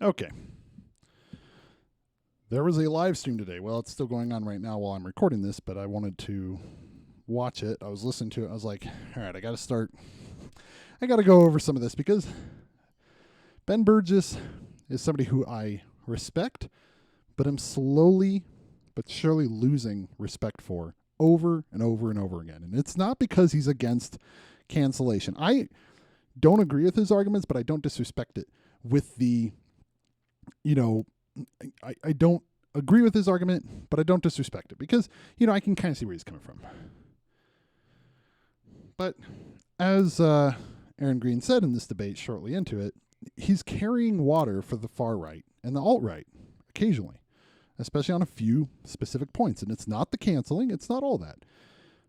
Okay. There was a live stream today. Well, it's still going on right now while I'm recording this, but I wanted to watch it. I was listening to it. I was like, all right, I got to start. I got to go over some of this because Ben Burgis is somebody who I respect, but I'm slowly but surely losing respect for over and over and over again. And it's not because he's against cancellation. I don't agree with his arguments, but I don't disrespect it with the, you know, I don't agree with his argument, but I don't disrespect it because, I can kind of see where he's coming from. But as Erin Green said in this debate shortly into it, he's carrying water for the far right and the alt right occasionally, especially on a few specific points. And it's not the canceling, it's not all that.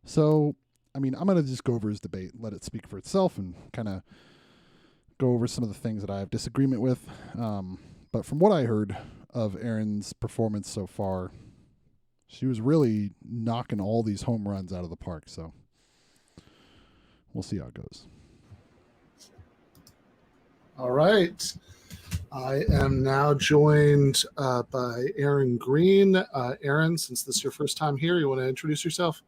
So, I'm going to just go over his debate, let it speak for itself, and kind of go over some of the things that I have disagreement with. But from what I heard of Erin's performance so far, she was really knocking all these home runs out of the park. So we'll see how it goes. All right. I am now joined by Erin Green. Erin, since this is your first time here, you want to introduce yourself?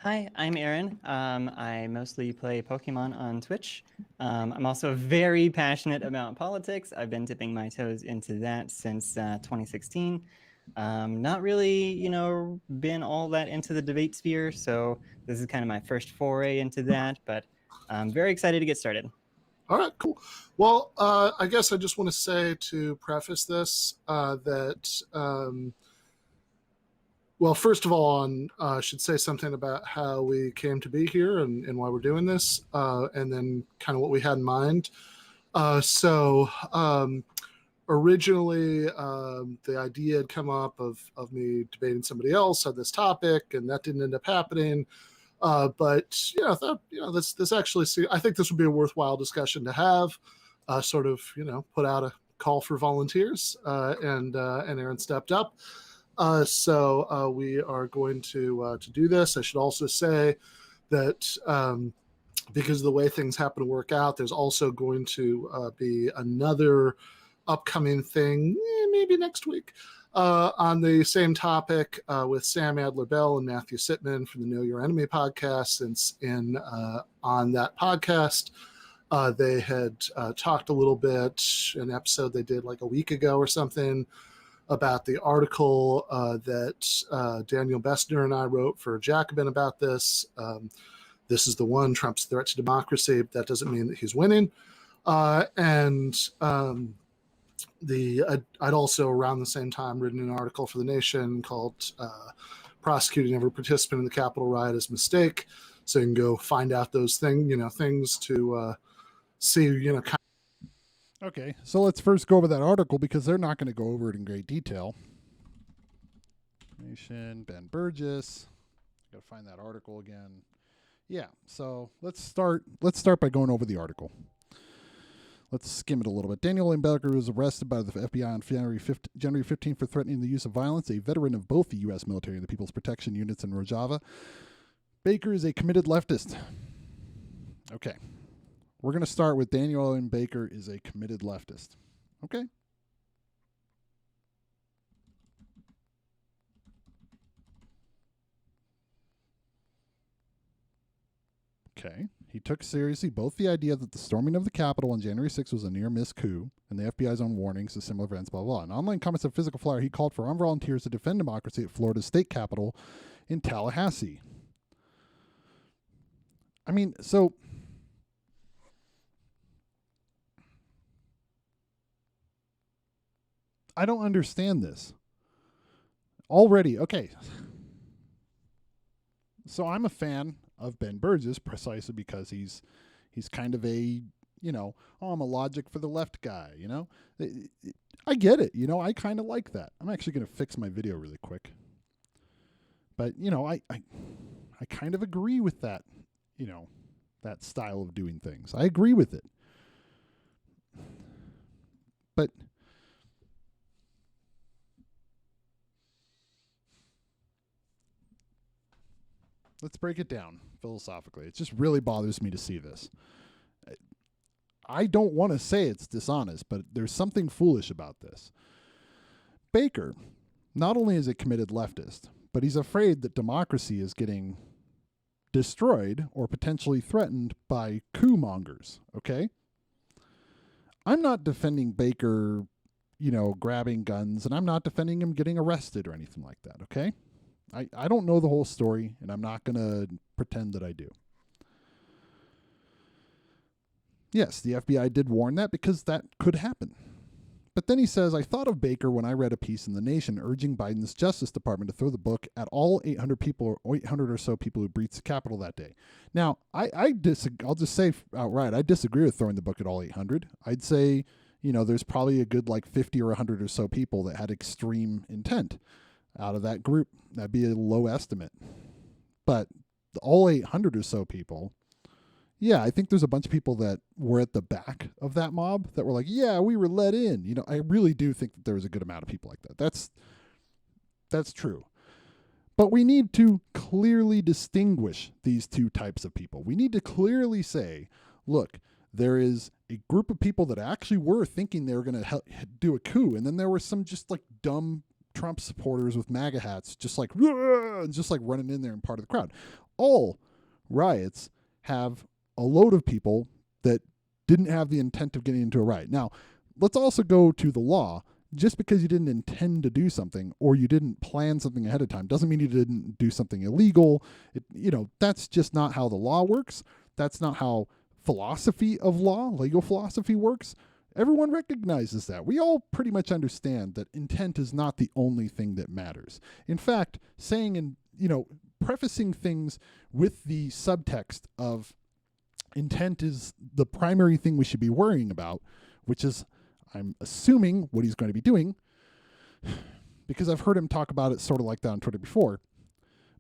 Hi, I'm Erin. I mostly play Pokemon on Twitch. I'm also very passionate about politics. I've been dipping my toes into that since 2016. Not really, been all that into the debate sphere, so this is kind of my first foray into that, but I'm very excited to get started. All right, cool. Well, I guess I just want to say to preface this that well, first of all, I should say something about how we came to be here and why we're doing this, and then kind of what we had in mind. Originally, the idea had come up of me debating somebody else on this topic, and that didn't end up happening. But I thought, this actually, I think this would be a worthwhile discussion to have. Sort of, put out a call for volunteers, and Erin stepped up. So we are going to do this. I should also say that because of the way things happen to work out, there's also going to be another upcoming thing, maybe next week, on the same topic with Sam Adler-Bell and Matthew Sitman from the Know Your Enemy podcast. Since on that podcast, they had talked a little bit, an episode they did like a week ago or something, about the article that Daniel Bessner and I wrote for Jacobin about this. This is the one, Trump's threat to democracy. That doesn't mean that he's winning. I'd also around the same time written an article for The Nation called Prosecuting Every Participant in the Capitol Riot as Mistake. So you can go find out those things to see, Okay, so let's first go over that article because they're not going to go over it in great detail. Nation, Ben Burgis. Got to find that article again. Yeah, so let's start by going over the article. Let's skim it a little bit. Daniel M. Baker was arrested by the FBI on January 15 for threatening the use of violence, a veteran of both the U.S. military and the People's Protection Units in Rojava. Baker is a committed leftist. Okay. We're going to start with Daniel M. Baker is a committed leftist. Okay. Okay. He took seriously both the idea that the storming of the Capitol on January 6th was a near-miss coup and the FBI's own warnings of similar events, blah, blah, blah. In online comments of Physical Flyer, he called for armed volunteers to defend democracy at Florida's state capitol in Tallahassee. So I don't understand this. Already, okay. So I'm a fan of Ben Burgis precisely because he's kind of a, I'm a logic for the left guy, I get it, I kind of like that. I'm actually going to fix my video really quick. But, I kind of agree with that, that style of doing things. I agree with it. But let's break it down philosophically. It just really bothers me to see this. I don't want to say it's dishonest, but there's something foolish about this. Baker, not only is a committed leftist, but he's afraid that democracy is getting destroyed or potentially threatened by coup mongers, okay? I'm not defending Baker, grabbing guns, and I'm not defending him getting arrested or anything like that, okay? I don't know the whole story, and I'm not going to pretend that I do. Yes, the FBI did warn that because that could happen. But then he says, I thought of Baker when I read a piece in The Nation urging Biden's Justice Department to throw the book at all 800 or so people who breached the Capitol that day. Now, I'll just say outright, I disagree with throwing the book at all 800. I'd say, there's probably a good 50 or 100 or so people that had extreme intent out of that group. That'd be a low estimate. But all 800 or so people, yeah, I think there's a bunch of people that were at the back of that mob that were like, yeah, we were let in. I really do think that there was a good amount of people like that. That's true. But we need to clearly distinguish these two types of people. We need to clearly say, look, there is a group of people that actually were thinking they were going to do a coup. And then there were some just dumb Trump supporters with MAGA hats, just running in there and part of the crowd. All riots have a load of people that didn't have the intent of getting into a riot. Now, let's also go to the law. Just because you didn't intend to do something or you didn't plan something ahead of time doesn't mean you didn't do something illegal. That's just not how the law works. That's not how philosophy of law, legal philosophy works. Everyone recognizes that. We all pretty much understand that intent is not the only thing that matters. In fact, prefacing things with the subtext of intent is the primary thing we should be worrying about, which is, I'm assuming, what he's going to be doing, because I've heard him talk about it sort of like that on Twitter before.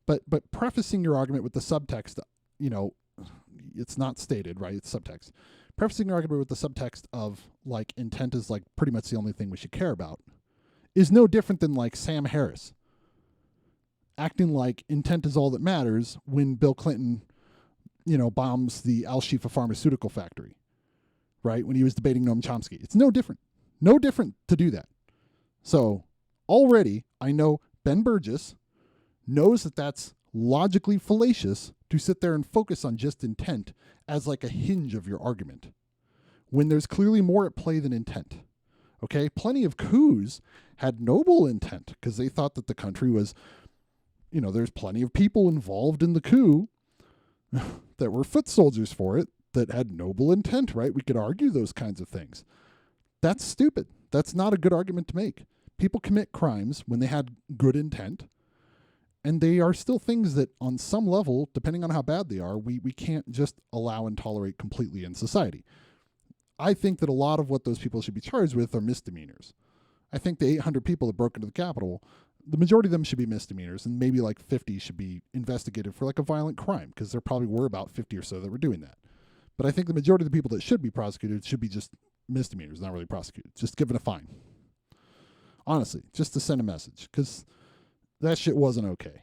But prefacing your argument with the subtext, it's not stated, right? It's subtext. Prefacing your argument with the subtext of intent is pretty much the only thing we should care about is no different than Sam Harris acting like intent is all that matters when Bill Clinton bombs the Al-Shifa pharmaceutical factory, right? When he was debating Noam Chomsky. It's no different. No different to do that. So already I know Ben Burgis knows that that's logically fallacious to sit there and focus on just intent as a hinge of your argument when there's clearly more at play than intent. Okay? Plenty of coups had noble intent because they thought that the country was, there's plenty of people involved in the coup that were foot soldiers for it that had noble intent, right? We could argue those kinds of things. That's stupid. That's not a good argument to make. People commit crimes when they had good intent, and they are still things that on some level, depending on how bad they are, we can't just allow and tolerate completely in society. I think that a lot of what those people should be charged with are misdemeanors. I think the 800 people that broke into the Capitol, the majority of them should be misdemeanors, and maybe 50 should be investigated for a violent crime, because there probably were about 50 or so that were doing that. But I think the majority of the people that should be prosecuted should be just misdemeanors, not really prosecuted. Just given a fine. Honestly, just to send a message, because that shit wasn't okay.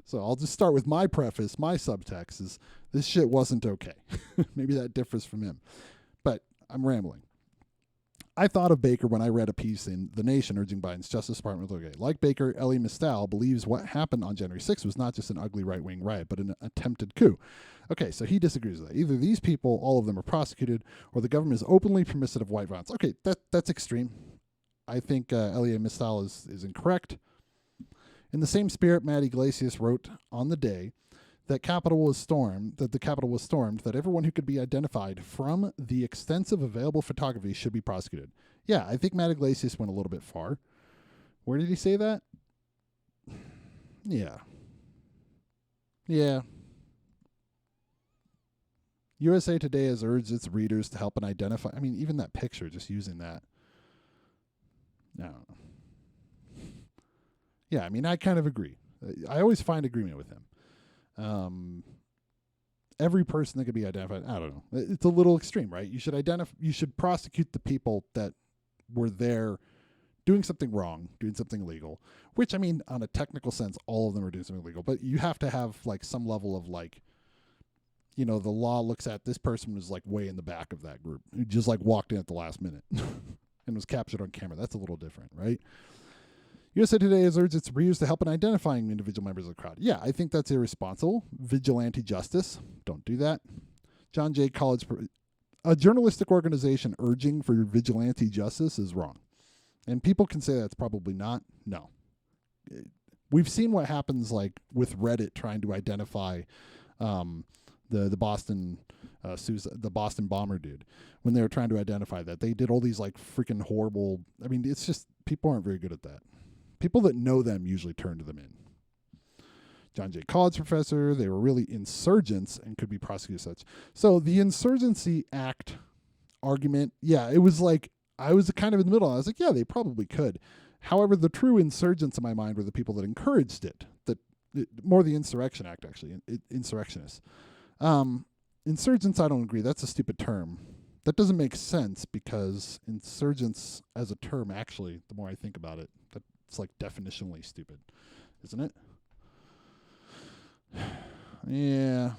So I'll just start with my preface, my subtext is this shit wasn't okay. Maybe that differs from him. But I'm rambling. I thought of Baker when I read a piece in The Nation urging Biden's Justice Department. Okay, like Baker, Elie Mystal believes what happened on January 6th was not just an ugly right-wing riot, but an attempted coup. Okay, so he disagrees with that. Either these people, all of them, are prosecuted, or the government is openly permissive of white violence. Okay, that's extreme. I think Elie Mystal is incorrect. In the same spirit, Matt Iglesias wrote on the day that the Capitol was stormed, that everyone who could be identified from the extensive available photography should be prosecuted. Yeah, I think Matt Iglesias went a little bit far. Where did he say that? Yeah. USA Today has urged its readers to help and identify. I mean, even that picture, just using that. No. Yeah, I mean, I kind of agree. I always find agreement with him. Every person that could be identified, I don't know. It's a little extreme, right? You should prosecute the people that were there doing something wrong, doing something illegal, which, I mean, on a technical sense, all of them are doing something illegal, but you have to have some level of the law looks at this person was like way in the back of that group, who just like walked in at the last minute and was captured on camera. That's a little different, right? USA Today has urged its readers to help in identifying individual members of the crowd. Yeah, I think that's irresponsible. Vigilante justice. Don't do that. John Jay College, a journalistic organization urging for vigilante justice is wrong. And people can say that's probably not. No. We've seen what happens like with Reddit trying to identify the Boston the Boston bomber dude. When they were trying to identify that, they did all these like freaking horrible. I mean, it's just people aren't very good at that. People that know them usually turn to them in. John Jay College professor, they were really insurgents and could be prosecuted as such. So the Insurgency Act argument, yeah, it was like, I was kind of in the middle. I was like, yeah, they probably could. However, the true insurgents in my mind were the people that encouraged it. More the Insurrection Act, actually, insurrectionists. Insurgents, I don't agree. That's a stupid term. That doesn't make sense because insurgents as a term, actually, the more I think about it, it's like definitionally stupid, isn't it? Yeah.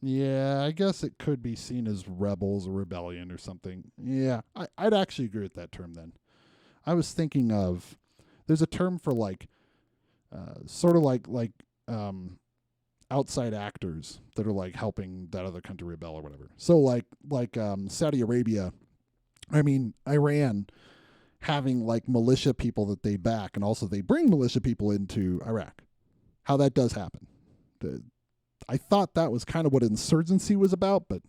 Yeah, I guess it could be seen as rebels or rebellion or something. Yeah, I'd actually agree with that term then. I was thinking of, there's a term for like, sort of like outside actors that are like helping that other country rebel or whatever. So like Saudi Arabia, Iran having like militia people that they back, and also they bring militia people into Iraq. How that does happen. I thought that was kind of what insurgency was about, but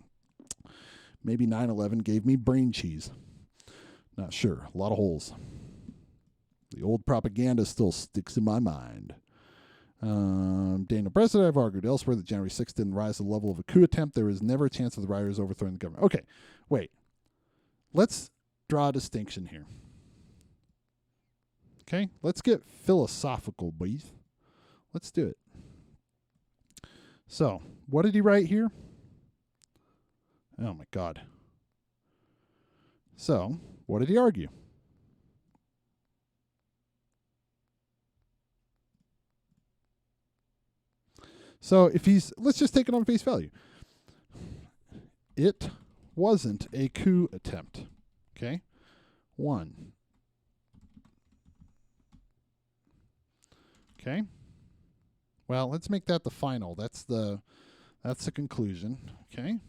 maybe 9/11 gave me brain cheese. Not sure. A lot of holes. The old propaganda still sticks in my mind. Daniel Breslin, I've argued elsewhere that January 6th didn't rise to the level of a coup attempt. There was never a chance of the rioters overthrowing the government. Okay, wait. Let's draw a distinction here. Okay, let's get philosophical, boys. Let's do it. So, what did he write here? Oh my God. So, what did he argue? So, let's just take it on face value. It wasn't a coup attempt. Okay? 1. Okay? Well, let's make that the final. That's the conclusion. Okay?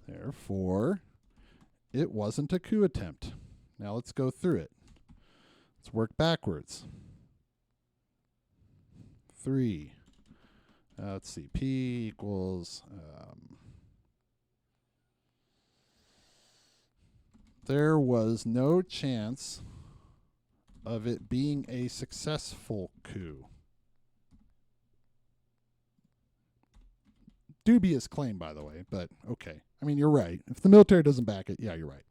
Therefore, it wasn't a coup attempt. Now let's go through it. Let's work backwards. 3. Let's see. P equals... there was no chance of it being a successful coup. Dubious claim, by the way, but okay. I mean, you're right. If the military doesn't back it, yeah, you're right.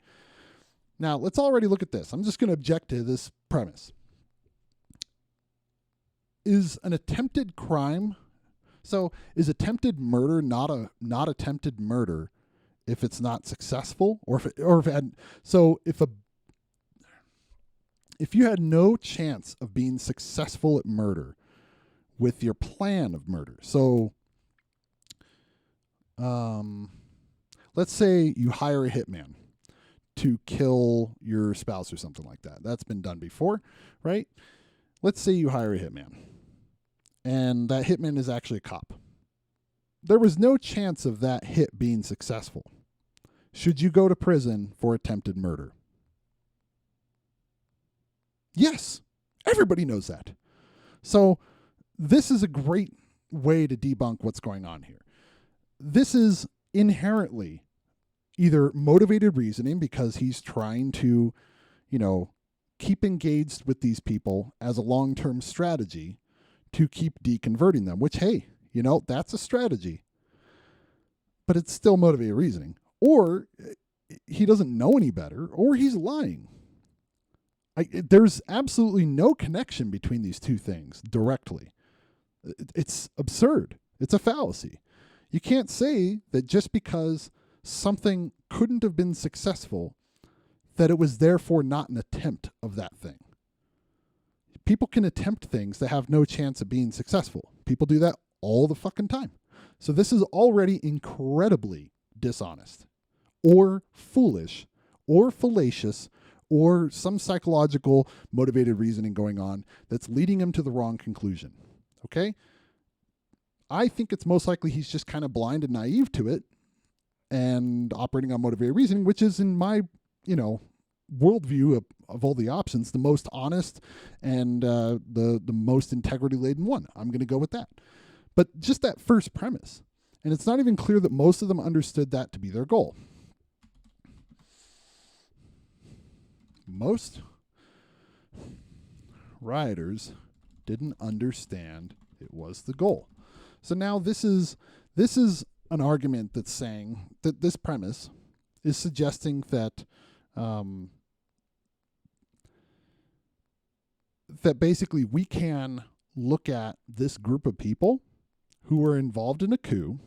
Now, let's already look at this. I'm just going to object to this premise. Is an attempted crime... So, is attempted murder not attempted murder if it's not successful, if you had no chance of being successful at murder with your plan of murder. So, let's say you hire a hitman to kill your spouse or something like that. That's been done before, right? Let's say you hire a hitman, and that hitman is actually a cop. There was no chance of that hit being successful. Should you go to prison for attempted murder? Yes. Everybody knows that. So this is a great way to debunk what's going on here. This is inherently either motivated reasoning because he's trying to, keep engaged with these people as a long-term strategy to keep deconverting them, which, hey, that's a strategy. But it's still motivated reasoning. Or he doesn't know any better, or he's lying. There's absolutely no connection between these two things directly. It's absurd. It's a fallacy. You can't say that just because something couldn't have been successful, that it was therefore not an attempt of that thing. People can attempt things that have no chance of being successful. People do that all the fucking time. So this is already incredibly dishonest or foolish or fallacious or some psychological motivated reasoning going on that's leading him to the wrong conclusion. Okay? I think it's most likely he's just kind of blind and naive to it and operating on motivated reasoning, which is in my, worldview of all the options, the most honest and the most integrity-laden one. I'm going to go with that. But just that first premise. And it's not even clear that most of them understood that to be their goal. Most rioters didn't understand it was the goal. So now this is an argument that's saying that this premise is suggesting that that basically we can look at this group of people who were involved in a coup,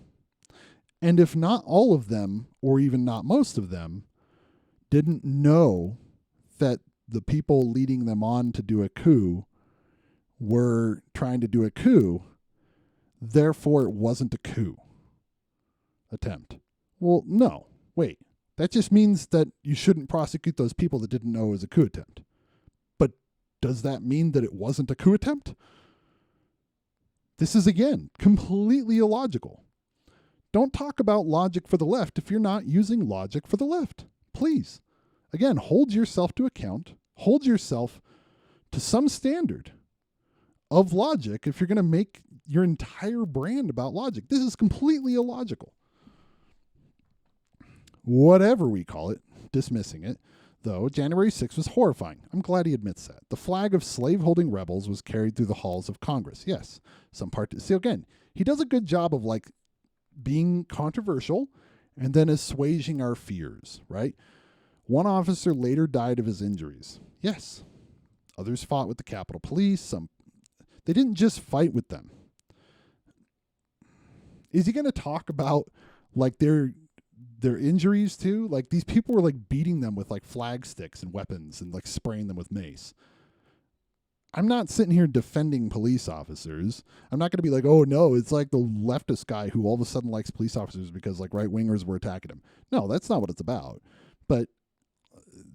and if not all of them, or even not most of them, didn't know that the people leading them on to do a coup were trying to do a coup, therefore it wasn't a coup attempt. Well, no. Wait. That just means that you shouldn't prosecute those people that didn't know it was a coup attempt. But does that mean that it wasn't a coup attempt? This is, again, completely illogical. Don't talk about logic for the left if you're not using logic for the left. Please. Again, hold yourself to account. Hold yourself to some standard of logic if you're going to make your entire brand about logic. This is completely illogical. Whatever we call it, dismissing it, though, January 6th was horrifying. I'm glad he admits that. The flag of slave-holding rebels was carried through the halls of Congress. Yes, some part. See, again, he does a good job of being controversial and then assuaging our fears, right? One officer later died of his injuries. Yes. Others fought with the Capitol Police. They didn't just fight with them. Is he going to talk about their injuries too? These people were beating them with flag sticks and weapons and spraying them with mace. I'm not sitting here defending police officers. I'm not going to be oh no, it's the leftist guy who all of a sudden likes police officers because right-wingers were attacking him. No, that's not what it's about. But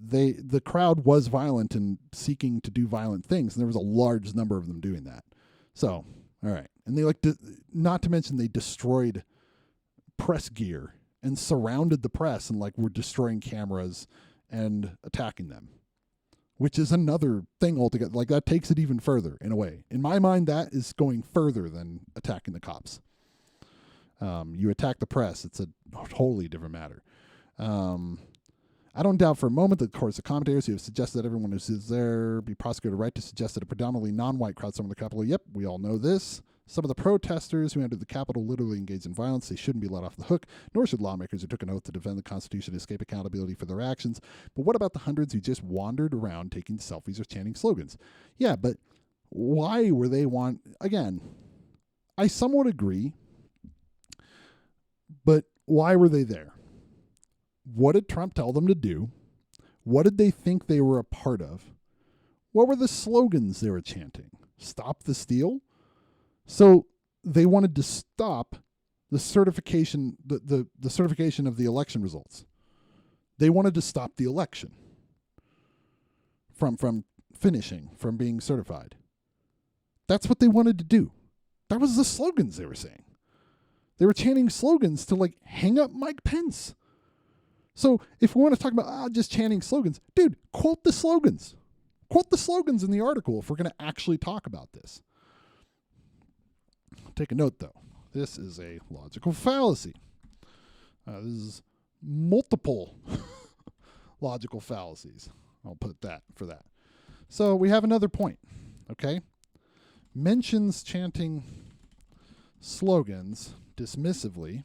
the crowd was violent and seeking to do violent things, and there was a large number of them doing that. So, all right. And they not to mention they destroyed press gear and surrounded the press and were destroying cameras and attacking them, which is another thing altogether. That takes it even further in a way. In my mind, that is going further than attacking the cops. You attack the press, it's a totally different matter. I don't doubt for a moment that, of course, the commentators who have suggested that everyone who is there be prosecuted right to suggest that a predominantly non-white crowd stormed the Capitol. Yep, we all know this. Some of the protesters who entered the Capitol literally engaged in violence. They shouldn't be let off the hook, nor should lawmakers who took an oath to defend the Constitution escape accountability for their actions. But what about the hundreds who just wandered around taking selfies or chanting slogans? Yeah, but why were they again, I somewhat agree, but why were they there? What did Trump tell them to do? What did they think they were a part of? What were the slogans they were chanting? Stop the steal? So they wanted to stop the certification, the certification of the election results. They wanted to stop the election from finishing, from being certified. That's what they wanted to do. That was the slogans they were saying. They were chanting slogans to hang up Mike Pence. So if we want to talk about just chanting slogans, dude, quote the slogans. Quote the slogans in the article if we're going to actually talk about this. Take a note, though. This is a logical fallacy. This is multiple logical fallacies. I'll put that for that. So we have another point, okay? Mentions chanting slogans dismissively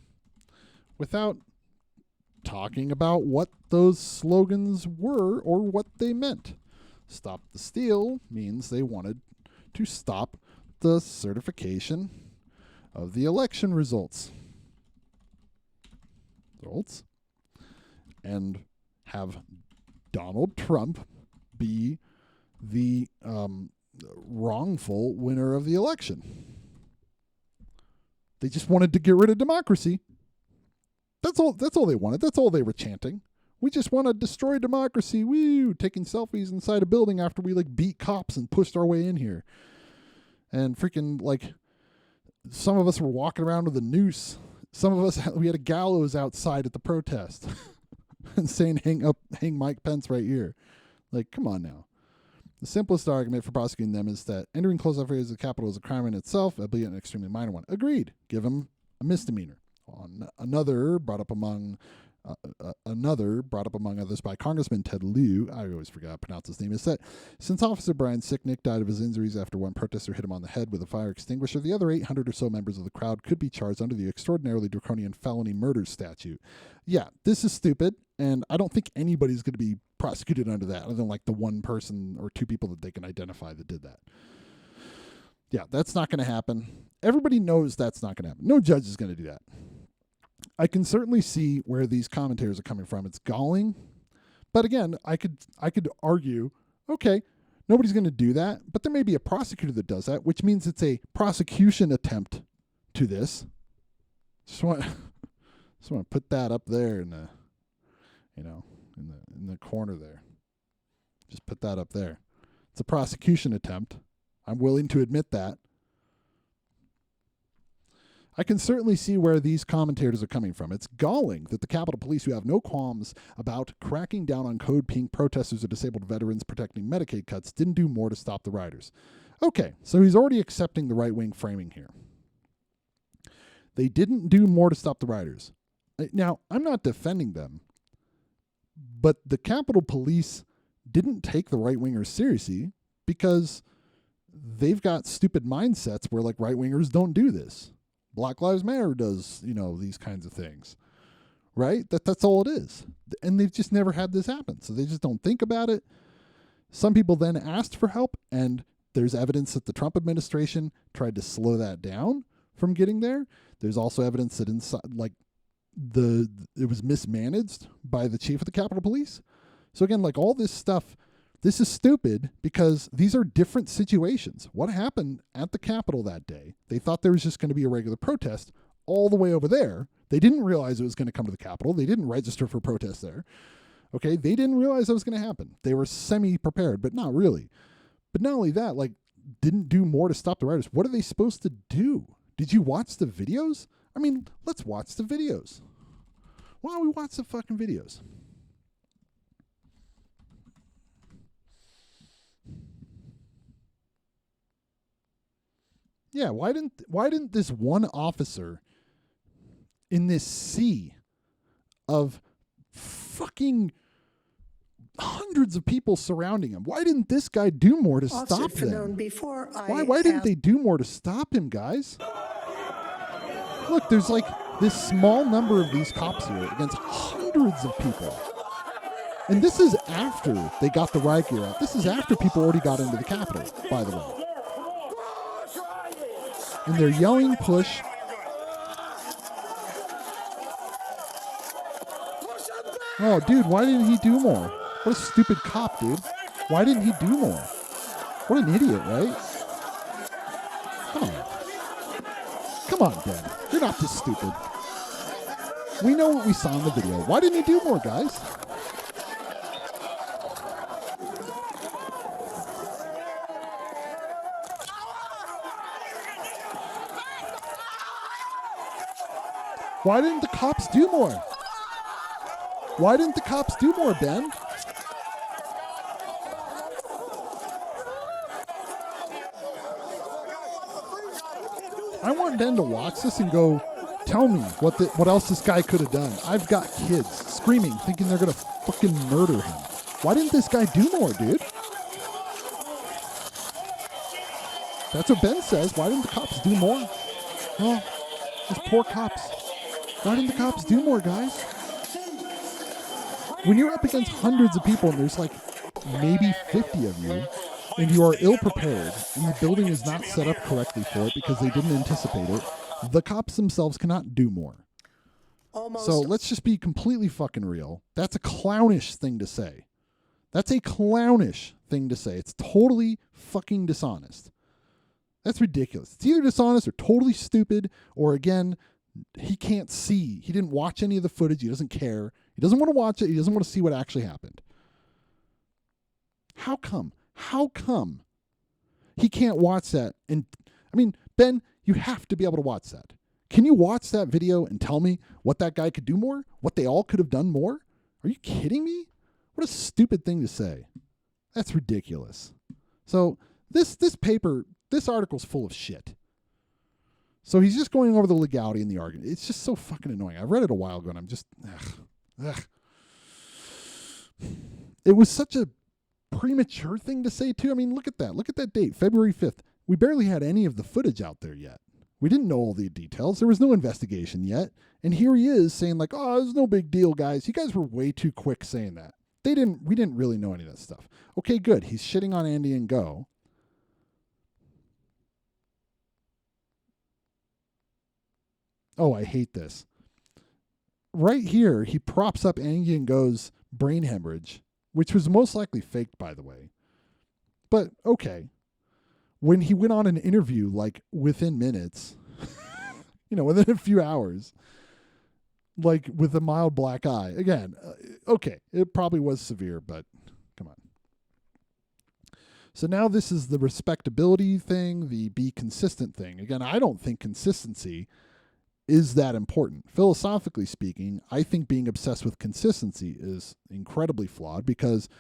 without talking about what those slogans were or what they meant. Stop the steal means they wanted to stop the certification of the election results and have Donald Trump be the wrongful winner of the election. They just wanted to get rid of democracy. That's all they wanted. That's all they were chanting. We just want to destroy democracy. Woo! Taking selfies inside a building after we beat cops and pushed our way in here. And freaking some of us were walking around with a noose. Some of us, we had a gallows outside at the protest and saying hang Mike Pence right here. Come on now. The simplest argument for prosecuting them is that entering close-off areas of the Capitol is a crime in itself, albeit an extremely minor one. Agreed. Give them a misdemeanor. Another brought up among others by Congressman Ted Lieu, I always forgot to pronounce his name, is that since Officer Brian Sicknick died of his injuries after one protester hit him on the head with a fire extinguisher, the other 800 or so members of the crowd could be charged under the extraordinarily draconian felony murder statute. Yeah, this is stupid, and I don't think anybody's going to be prosecuted under that other than the one person or two people that they can identify that did that. Yeah, that's not going to happen. Everybody knows that's not going to happen. No judge is going to do that. I can certainly see where these commentators are coming from. It's galling. But again, I could argue, okay, nobody's going to do that, but there may be a prosecutor that does that, which means it's a prosecution attempt to this. Just want to put that up there in the in the corner there. Just put that up there. It's a prosecution attempt. I'm willing to admit that. I can certainly see where these commentators are coming from. It's galling that the Capitol Police, who have no qualms about cracking down on Code Pink protesters or disabled veterans protecting Medicaid cuts, didn't do more to stop the rioters. Okay, so he's already accepting the right-wing framing here. They didn't do more to stop the rioters. Now, I'm not defending them, but the Capitol Police didn't take the right-wingers seriously because they've got stupid mindsets where right-wingers don't do this. Black Lives Matter does, these kinds of things, right? That's all it is. And they've just never had this happen. So they just don't think about it. Some people then asked for help, and there's evidence that the Trump administration tried to slow that down from getting there. There's also evidence that it was mismanaged by the chief of the Capitol Police. So again, all this stuff, this is stupid because these are different situations. What happened at the Capitol that day? They thought there was just going to be a regular protest all the way over there. They didn't realize it was going to come to the Capitol. They didn't register for protest there. Okay, they didn't realize that was going to happen. They were semi-prepared, but not really. But not only that, didn't do more to stop the rioters. What are they supposed to do? Did you watch the videos? I mean, let's watch the videos. Why don't we watch the fucking videos? Yeah, why didn't this one officer in this sea of fucking hundreds of people surrounding him, why didn't this guy do more to stop them? Why didn't they do more to stop him, guys? Look, there's this small number of these cops here against hundreds of people. And this is after they got the riot gear out. This is after people already got into the Capitol, by the way. And they're yelling push. Oh, dude, why didn't he do more? What a stupid cop, dude. Why didn't he do more? What an idiot, right? Come on. Come on, Ben. You're not this stupid. We know what we saw in the video. Why didn't he do more, guys? Why didn't the cops do more? Why didn't the cops do more, Ben? I want Ben to watch this and go, tell me what else this guy could have done. I've got kids screaming, thinking they're going to fucking murder him. Why didn't this guy do more, dude? That's what Ben says. Why didn't the cops do more? Oh, those poor cops. Why didn't the cops do more, guys? When you're up against hundreds of people and there's maybe 50 of you, and you are ill-prepared, and the building is not set up correctly for it because they didn't anticipate it, the cops themselves cannot do more. So let's just be completely fucking real. That's a clownish thing to say. That's a clownish thing to say. It's totally fucking dishonest. That's ridiculous. It's either dishonest or totally stupid, or again, he can't see. He didn't watch any of the footage. He doesn't care. He doesn't want to watch it. He doesn't want to see what actually happened. How come? How come he can't watch that? And I mean, Ben, you have to be able to watch that. Can you watch that video and tell me what that guy could do more? What they all could have done more? Are you kidding me? What a stupid thing to say. That's ridiculous. So this article's full of shit. So he's just going over the legality in the argument. It's just so fucking annoying. I read it a while ago and I'm just, ugh. It was such a premature thing to say too. I mean, look at that. Look at that date, February 5th. We barely had any of the footage out there yet. We didn't know all the details. There was no investigation yet. And here he is saying like, oh, it's no big deal, guys. You guys were way too quick saying that. We didn't really know any of that stuff. Okay, good. He's shitting on Andy and Go. Oh, I hate this. Right here, he props up Andy and Go's brain hemorrhage, which was most likely faked, by the way. But okay. When he went on an interview, like within minutes, within a few hours, like with a mild black eye, again, okay, it probably was severe, but come on. So now this is the respectability thing, the be consistent thing. Again, I don't think consistency is that important. Philosophically speaking, I think being obsessed with consistency is incredibly flawed because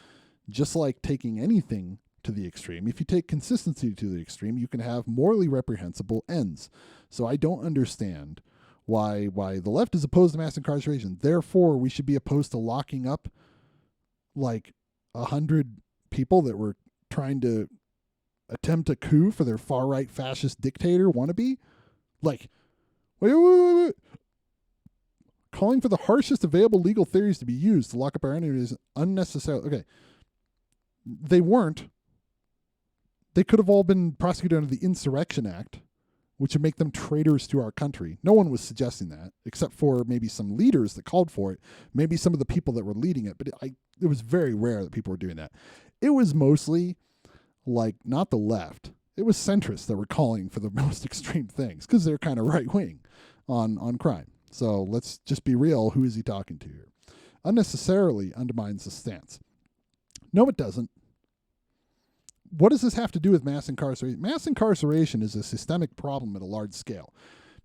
just like taking anything to the extreme, if you take consistency to the extreme, you can have morally reprehensible ends. So I don't understand why the left is opposed to mass incarceration. Therefore, we should be opposed to locking up like 100 people that were trying to attempt a coup for their far-right fascist dictator wannabe. Like, wait. Calling for the harshest available legal theories to be used to lock up our enemies is unnecessary. Okay. They weren't. They could have all been prosecuted under the Insurrection Act, which would make them traitors to our country. No one was suggesting that, except for maybe some leaders that called for it, maybe some of the people that were leading it, but it was very rare that people were doing that. It was mostly, like, not the left. It was centrists that were calling for the most extreme things, because they're kind of right-wing on crime. So let's just be real. Who is he talking to here? Unnecessarily undermines the stance. No, it doesn't. What does this have to do with mass incarceration? Mass incarceration is a systemic problem at a large scale.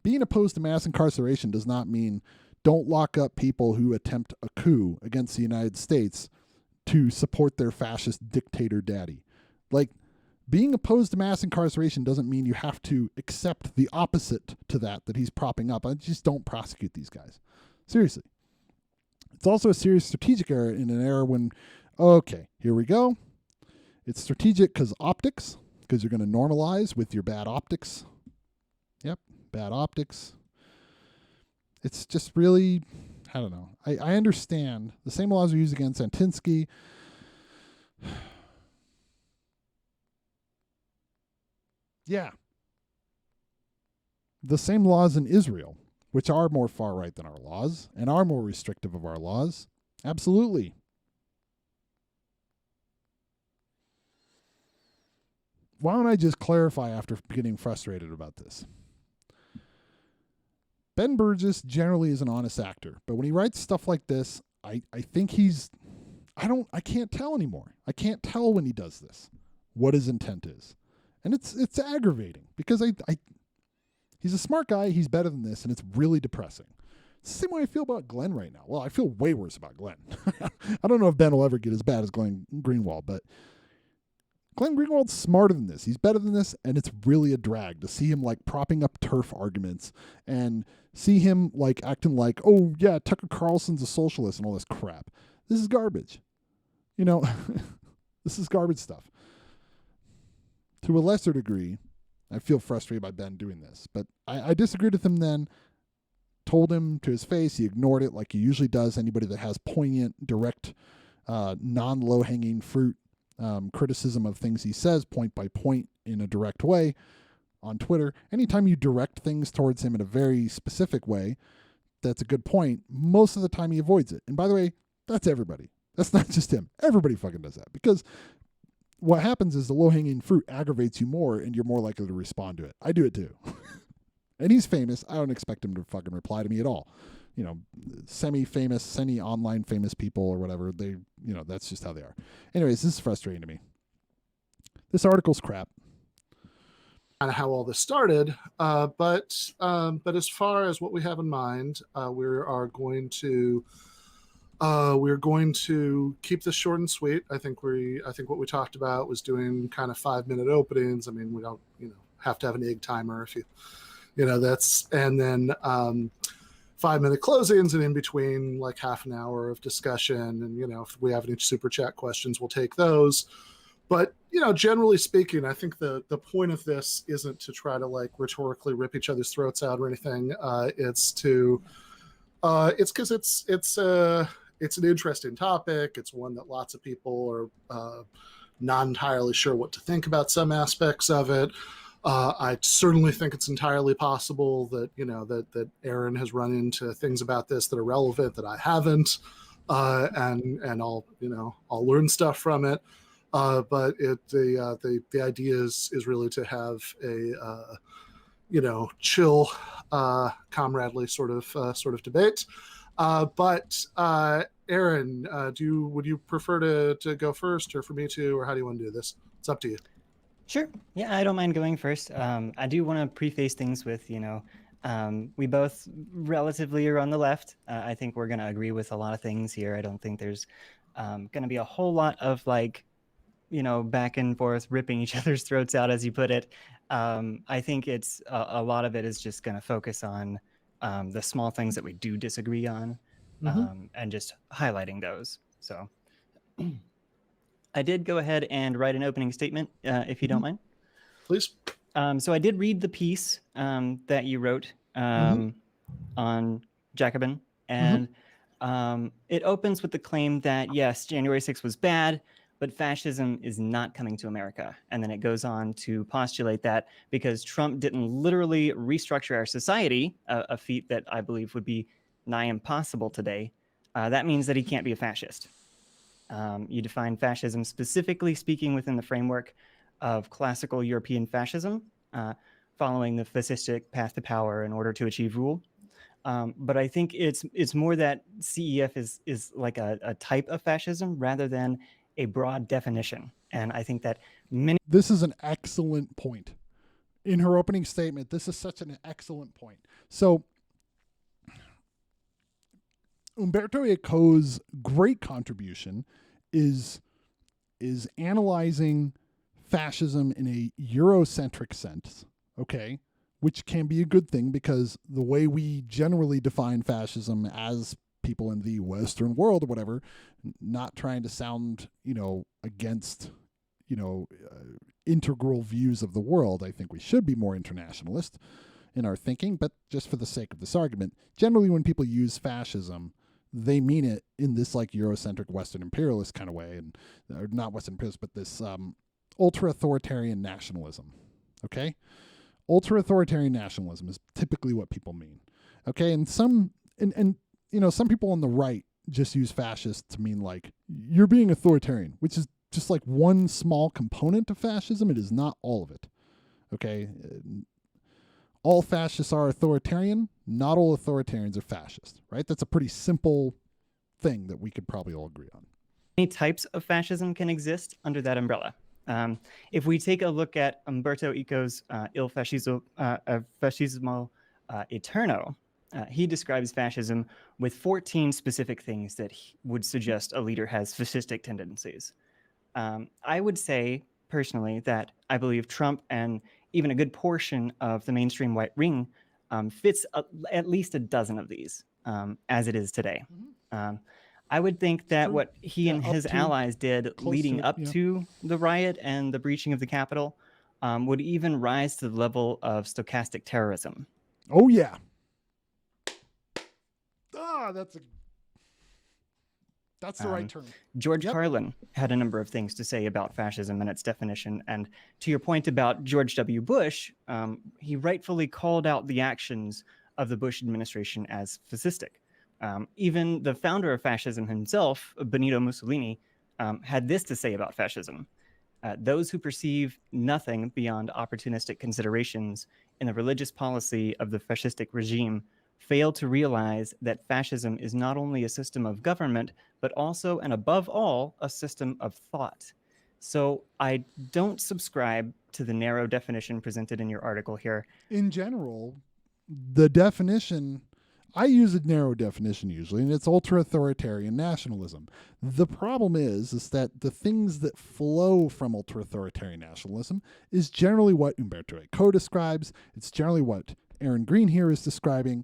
Being opposed to mass incarceration does not mean don't lock up people who attempt a coup against the United States to support their fascist dictator daddy. Like, being opposed to mass incarceration doesn't mean you have to accept the opposite to that he's propping up. I just don't prosecute these guys. Seriously. It's also a serious strategic error in an era when, okay, here we go. It's strategic because optics, because you're going to normalize with your bad optics. Yep, bad optics. It's just really, I don't know. I understand. The same laws are used against Antinsky. Yeah. The same laws in Israel, which are more far right than our laws and are more restrictive of our laws. Absolutely. Why don't I just clarify after getting frustrated about this? Ben Burgis generally is an honest actor, but when he writes stuff like this, I think I can't tell anymore. I can't tell when he does this what his intent is. And it's aggravating because he's a smart guy, he's better than this, and it's really depressing. It's the same way I feel about Glenn right now. Well, I feel way worse about Glenn. I don't know if Ben will ever get as bad as Glenn Greenwald, but Glenn Greenwald's smarter than this. He's better than this, and it's really a drag to see him like propping up turf arguments and see him like acting like, oh yeah, Tucker Carlson's a socialist and all this crap. This is garbage. This is garbage stuff. To a lesser degree, I feel frustrated by Ben doing this, but I disagreed with him then, told him to his face, he ignored it like he usually does anybody that has poignant, direct, non-low-hanging fruit criticism of things he says point by point in a direct way on Twitter. Anytime you direct things towards him in a very specific way, that's a good point. Most of the time he avoids it. And by the way, that's everybody. That's not just him. Everybody fucking does that, because what happens is the low-hanging fruit aggravates you more and you're more likely to respond to it. I do it too. And he's famous. I don't expect him to fucking reply to me at all. You know, semi-famous, semi-online famous people or whatever, they, you know, that's just how they are. Anyways, this is frustrating to me. This article's crap. Kind of how all this started, but as far as what we have in mind, we're going to keep this short and sweet. I think what we talked about was doing kind of 5-minute openings. I mean, we don't, have to have an egg timer if that's, and then 5-minute closings, and in between like half an hour of discussion. And, if we have any super chat questions, we'll take those. But, generally speaking, I think the point of this isn't to try to like rhetorically rip each other's throats out or anything. It's because it's an interesting topic. It's one that lots of people are not entirely sure what to think about some aspects of it. I certainly think it's entirely possible that, that Erin has run into things about this that are relevant that I haven't, and I'll learn stuff from it. But the idea is really to have a chill, comradely sort of debate. But Erin, would you prefer to go first, or for me to, or how do you want to do this? It's up to you. Sure. Yeah, I don't mind going first. I do want to preface things with, we both relatively are on the left. I think we're going to agree with a lot of things here. I don't think there's going to be a whole lot of like, back and forth, ripping each other's throats out, as you put it. I think it's a lot of it is just going to focus on the small things that we do disagree on, and just highlighting those. So I did go ahead and write an opening statement, if you don't mind. Please. So I did read the piece that you wrote on Jacobin, and it opens with the claim that, yes, January 6th was bad, but fascism is not coming to America. And then it goes on to postulate that because Trump didn't literally restructure our society, a feat that I believe would be nigh impossible today, that means that he can't be a fascist. You define fascism specifically speaking within the framework of classical European fascism, following the fascistic path to power in order to achieve rule. But I think it's more that CEF is like a type of fascism rather than a broad definition. And I think that this is an excellent point. In her opening statement, this is such an excellent point. So Umberto Eco's great contribution is analyzing fascism in a Eurocentric sense, okay, which can be a good thing because the way we generally define fascism as people in the Western world or whatever, not trying to sound, against, integral views of the world. I think we should be more internationalist in our thinking, but just for the sake of this argument, generally when people use fascism, they mean it in this like Eurocentric Western imperialist kind of way, and or not Western imperialist, but this ultra-authoritarian nationalism. Okay, ultra-authoritarian nationalism is typically what people mean. Okay, and some people on the right just use fascist to mean like you're being authoritarian, which is just like one small component of fascism. It is not all of it. Okay, all fascists are authoritarian. Not all authoritarians are fascist, right? That's a pretty simple thing that we could probably all agree on. Many types of fascism can exist under that umbrella. If we take a look at Umberto Eco's Il Fascismo Eterno, he describes fascism with 14 specific things that would suggest a leader has fascistic tendencies. I would say, personally, that I believe Trump and even a good portion of the mainstream right wing fits at least a dozen of these, as it is today. I would think that what he and his allies did leading up to the riot and the breaching of the Capitol would even rise to the level of stochastic terrorism. Oh, yeah. That's the right term. George Carlin had a number of things to say about fascism and its definition. And to your point about George W. Bush, he rightfully called out the actions of the Bush administration as fascistic. Even the founder of fascism himself, Benito Mussolini, had this to say about fascism. Those who perceive nothing beyond opportunistic considerations in the religious policy of the fascistic regime fail to realize that fascism is not only a system of government, but also and above all, a system of thought. So I don't subscribe to the narrow definition presented in your article here. In general, the definition, I use a narrow definition usually, and it's ultra-authoritarian nationalism. The problem is that the things that flow from ultra-authoritarian nationalism is generally what Umberto Eco describes. It's generally what Erin Green here is describing.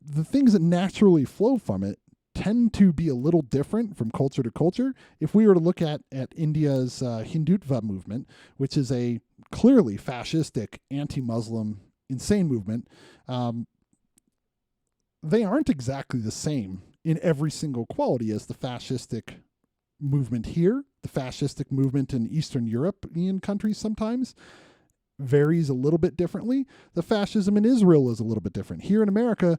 The things that naturally flow from it tend to be a little different from culture to culture. If we were to look at India's Hindutva movement, which is a clearly fascistic, anti-Muslim, insane movement, they aren't exactly the same in every single quality as the fascistic movement here. The fascistic movement in Eastern European countries sometimes varies a little bit differently. The fascism in Israel is a little bit different. Here in America,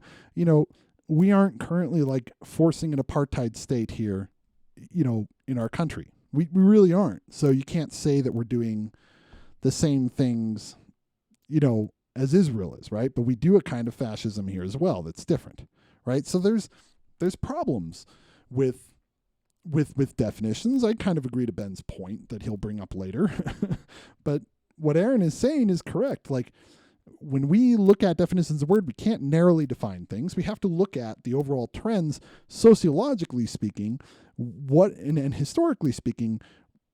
we aren't currently like forcing an apartheid state here, in our country. We really aren't. So you can't say that we're doing the same things, as Israel is, right? But we do a kind of fascism here as well that's different, right? So there's problems with definitions. I kind of agree to Ben's point that he'll bring up later. But what Erin is saying is correct. Like, when we look at definitions of word, we can't narrowly define things. We have to look at the overall trends, sociologically speaking, and historically speaking,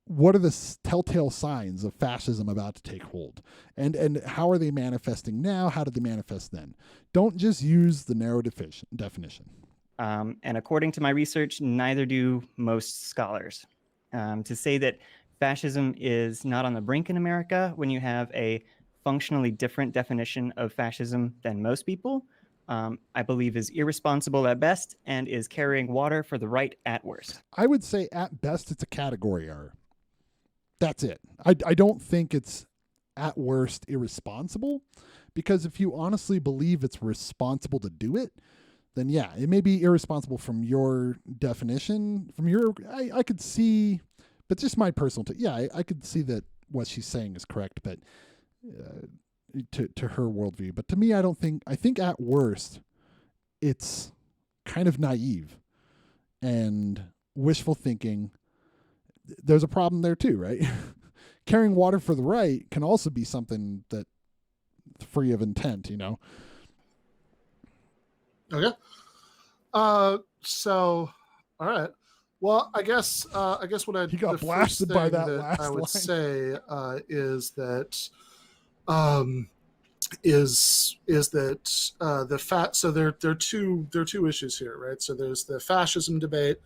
what are the telltale signs of fascism about to take hold? And how are they manifesting now? How did they manifest then? Don't just use the narrow definition. And according to my research, neither do most scholars. To say that fascism is not on the brink in America when you have a functionally different definition of fascism than most people, I believe is irresponsible at best and is carrying water for the right at worst. I would say at best it's a category error. That's it. I don't think it's at worst irresponsible, because if you honestly believe it's responsible to do it, then yeah, it may be irresponsible from your definition, I could see, but just my personal, I could see that what she's saying is correct, but to her worldview. But to me, I think at worst, it's kind of naive and wishful thinking. There's a problem there too, right? Carrying water for the right can also be something that free of intent, Okay. So, all right. Well, I guess what I got blasted by that last I would line. say is that the fact. So there are two issues here, right? So there's the fascism debate.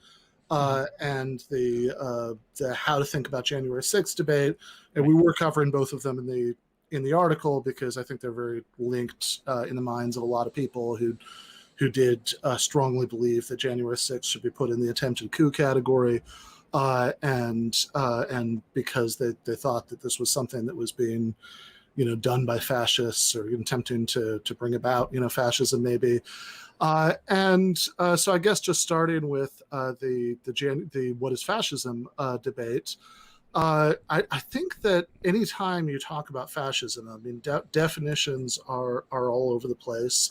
And the how to think about January 6th debate, and we were covering both of them in the article because I think they're very linked in the minds of a lot of people who did strongly believe that January 6th should be put in the attempted coup category, and because they thought that this was something that was being done by fascists or attempting to bring about fascism maybe. So I guess just starting with the what is fascism debate, I think that anytime you talk about fascism, I mean definitions are all over the place.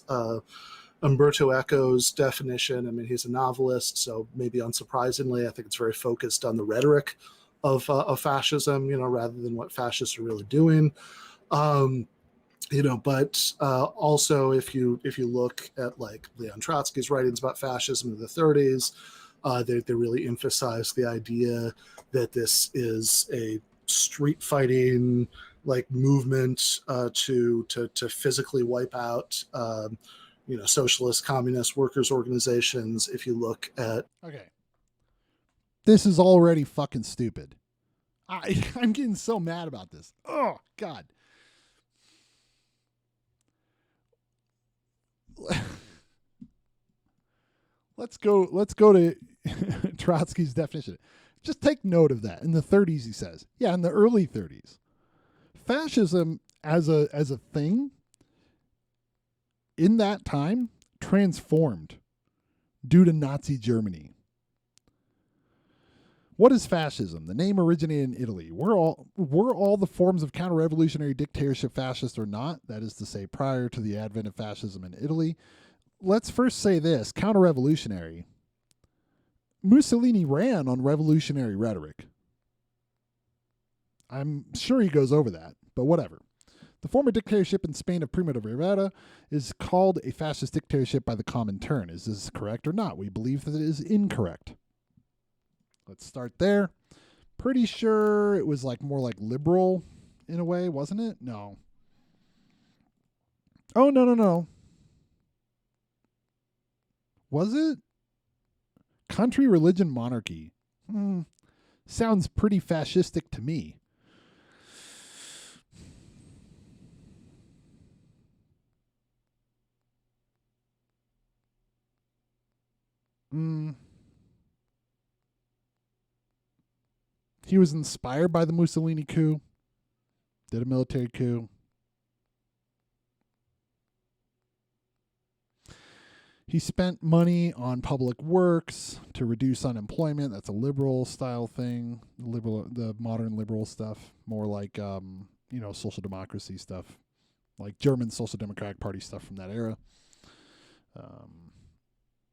Umberto Eco's definition, I mean he's a novelist, so maybe unsurprisingly, I think it's very focused on the rhetoric of fascism, rather than what fascists are really doing. But also if you look at like Leon Trotsky's writings about fascism in the 30s, they really emphasize the idea that this is a street fighting like movement to physically wipe out socialist, communist, workers' organizations. If you look at this is already fucking stupid. I'm getting so mad about this. Oh God. Let's go to Trotsky's definition. Just take note of that. In the 30s, he says. Yeah, in the early 30s. Fascism as a thing in that time transformed due to Nazi Germany. What is fascism? The name originated in Italy. Were all the forms of counter-revolutionary dictatorship fascist or not? That is to say, prior to the advent of fascism in Italy. Let's first say this, counter-revolutionary. Mussolini ran on revolutionary rhetoric. I'm sure he goes over that, but whatever. The former dictatorship in Spain of Primo de Rivera is called a fascist dictatorship by the common term. Is this correct or not? We believe that it is incorrect. Let's start there. Pretty sure it was like more like liberal in a way, wasn't it? No. Oh, no. Was it? Country, religion, monarchy. Sounds pretty fascistic to me. He was inspired by the Mussolini coup. Did a military coup. He spent money on public works to reduce unemployment. That's a liberal style thing. The modern liberal stuff. More like, social democracy stuff. Like German Social Democratic Party stuff from that era.